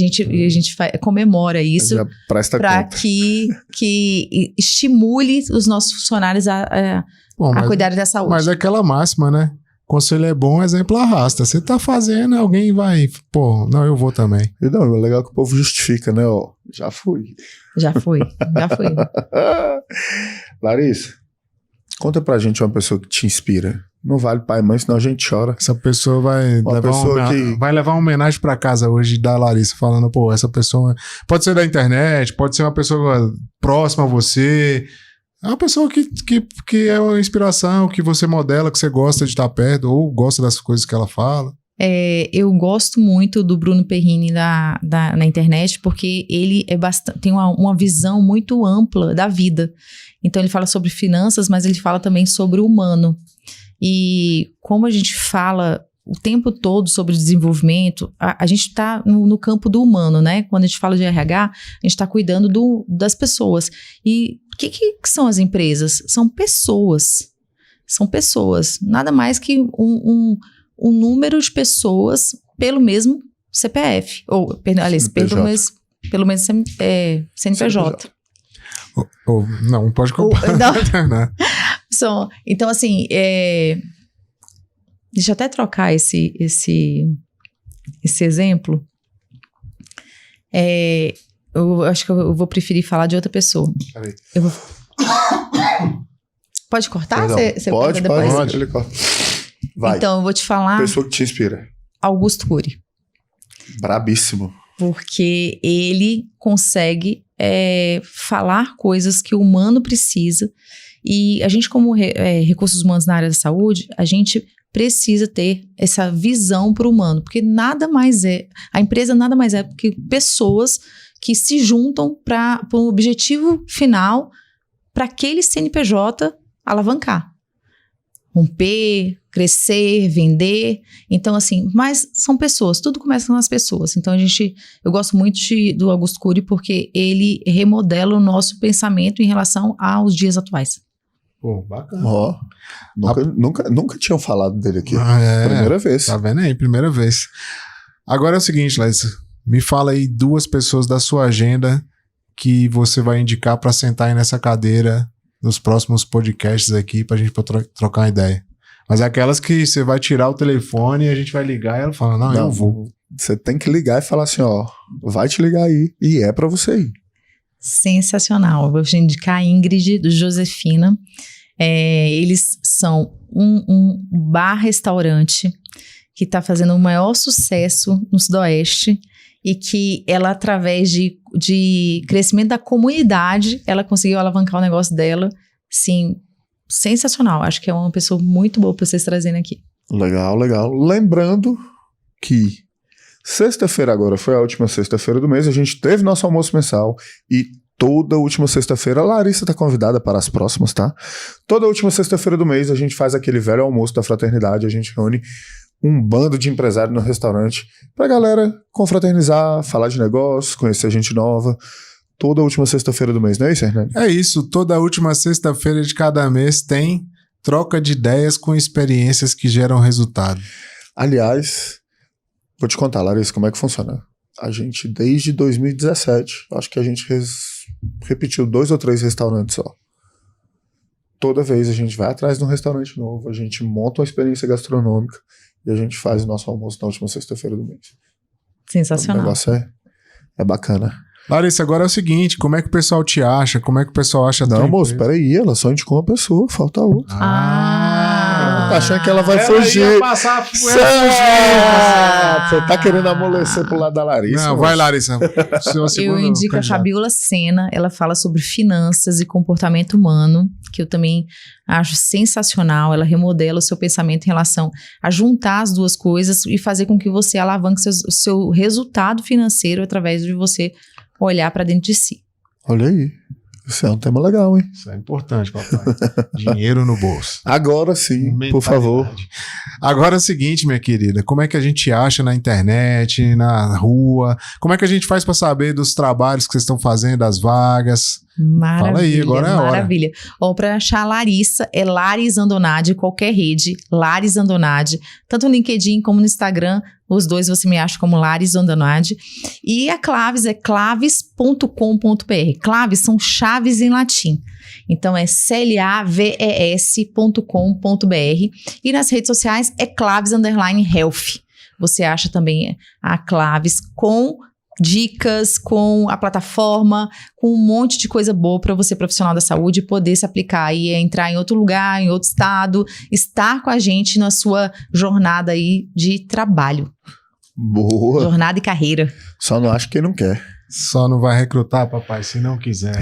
gente comemora isso para que estimule os nossos funcionários a cuidarem da saúde. Mas é aquela máxima, né? Conselho é bom, exemplo arrasta. Você tá fazendo, alguém vai, pô, não, eu vou também. E não, é legal que o povo justifica, né? Ó, já fui. Larissa, conta pra gente uma pessoa que te inspira. Não vale pai e mãe, senão a gente chora. Essa pessoa vai levar uma homenagem pra casa hoje da Larissa, falando, pô, essa pessoa pode ser da internet, pode ser uma pessoa próxima a você. É uma pessoa que é uma inspiração, que você modela, que você gosta de estar perto, ou gosta das coisas que ela fala. Eu gosto muito do Bruno Perrini na internet, porque ele tem uma visão muito ampla da vida. Então ele fala sobre finanças, mas ele fala também sobre o humano. E como a gente fala o tempo todo sobre desenvolvimento, a gente está no campo do humano, né? Quando a gente fala de RH, a gente está cuidando das pessoas. E o que são as empresas? São pessoas. São pessoas. Nada mais que um número de pessoas pelo mesmo CPF. Ou, aliás, pelo mesmo CNPJ. Não, pode comparar. Então, assim, deixa eu até trocar esse exemplo. Eu acho que eu vou preferir falar de outra pessoa. Peraí. Pode cortar? Pode. Ele corta. Vai. Então, eu vou te falar... Pessoa que te inspira. Augusto Cury. Brabíssimo. Porque ele consegue falar coisas que o humano precisa. E a gente, como recursos humanos na área da saúde, a gente precisa ter essa visão para o humano. Porque a empresa nada mais é do que pessoas que se juntam para um objetivo final, para aquele CNPJ alavancar. Romper, crescer, vender. Então, assim, mas são pessoas, tudo começa com as pessoas. Então, eu gosto muito do Augusto Cury porque ele remodela o nosso pensamento em relação aos dias atuais. Pô, bacana. Nunca tinham falado dele aqui. Primeira vez. Tá vendo aí? Primeira vez. Agora é o seguinte, Larissa, me fala aí 2 pessoas da sua agenda que você vai indicar para sentar aí nessa cadeira nos próximos podcasts aqui pra gente trocar uma ideia. Mas é aquelas que você vai tirar o telefone e a gente vai ligar e ela fala, não, eu vou. Você tem que ligar e falar assim, ó, vai te ligar aí. E é pra você ir. Sensacional. Eu vou te indicar a Ingrid do Josefina. Eles são um bar-restaurante que está fazendo o maior sucesso no Sudoeste e que ela, através de crescimento da comunidade, ela conseguiu alavancar o negócio dela, sim, sensacional. Acho que é uma pessoa muito boa para vocês trazerem aqui. Legal, legal. Lembrando que sexta-feira agora foi a última sexta-feira do mês, a gente teve nosso almoço mensal e toda última sexta-feira, a Larissa tá convidada para as próximas, tá? Toda última sexta-feira do mês a gente faz aquele velho almoço da fraternidade, a gente reúne um bando de empresários no restaurante pra galera confraternizar, falar de negócios, conhecer gente nova. Toda última sexta-feira do mês, não é isso, Hernani? É isso, toda última sexta-feira de cada mês tem troca de ideias com experiências que geram resultado. Aliás, vou te contar, Larissa, como é que funciona. A gente, desde 2017, acho que a gente repetiu 2 ou 3 restaurantes só. Toda vez a gente vai atrás de um restaurante novo, a gente monta uma experiência gastronômica e a gente faz o nosso almoço na última sexta-feira do mês. Sensacional. O negócio é bacana. Larissa, agora é o seguinte, como é que o pessoal te acha? Como é que o pessoal acha? Não, moço, peraí, ela só indicou uma pessoa, falta outra. Tá achando que ela vai fugir. Ia passar, Você tá querendo amolecer pro lado da Larissa? Não, vai, Larissa. Eu indico a Fabiola Sena, ela fala sobre finanças e comportamento humano, que eu também acho sensacional. Ela remodela o seu pensamento em relação a juntar as duas coisas e fazer com que você alavanque o seu resultado financeiro através de você olhar para dentro de si. Olha aí. Isso é um tema legal, hein? Isso é importante, papai. Dinheiro no bolso. Agora sim, por favor. Agora é o seguinte, minha querida, como é que a gente acha na internet, na rua? Como é que a gente faz para saber dos trabalhos que vocês estão fazendo, das vagas? Maravilha, fala aí, agora é a hora. Maravilha. Ou para achar a Larissa, é Laris Andonade, qualquer rede, Laris Andonade, tanto no LinkedIn como no Instagram, os dois você me acha como Laris Andonade. E a Claves é claves.com.br. Claves são chaves em latim. Então é claves.com.br. E nas redes sociais é Claves_Health. Você acha também a Claves com dicas, com a plataforma, com um monte de coisa boa para você, profissional da saúde, poder se aplicar e entrar em outro lugar, em outro estado, estar com a gente na sua jornada aí de trabalho. Boa. Jornada e carreira. Só não acho que não quer. Só não vai recrutar, papai, se não quiser.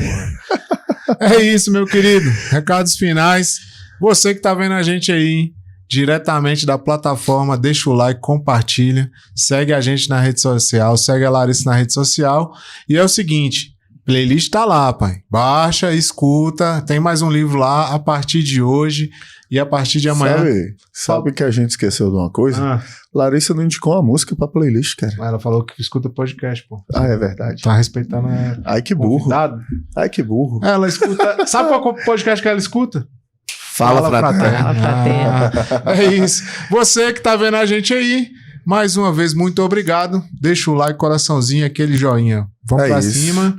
É isso, meu querido. Recados finais. Você que tá vendo a gente aí, diretamente da plataforma, deixa o like, compartilha, segue a gente na rede social, segue a Larissa na rede social. E é o seguinte, playlist tá lá, pai. Baixa, escuta, tem mais um livro lá a partir de hoje e a partir de amanhã. Sabe que a gente esqueceu de uma coisa? Larissa não indicou uma música pra playlist, cara. Ela falou que escuta podcast, pô. Ah, é verdade. Tá respeitando Ai, que burro. Convidado. Ai, que burro. Ela escuta... Sabe qual podcast que ela escuta? Fala fraterno. É isso. Você que tá vendo a gente aí, mais uma vez, muito obrigado. Deixa o like, coraçãozinho, aquele joinha. Vamos pra cima.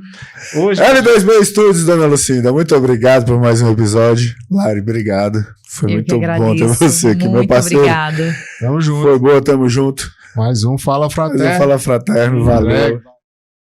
Hoje... L2B Studios, dona Lucinda, muito obrigado por mais um episódio. Lari, obrigado. Foi muito bom ter você aqui, meu parceiro. Muito obrigada. Tamo junto. Foi boa, tamo junto. Mais um Fala Fraterno. Fala Fraterno, valeu.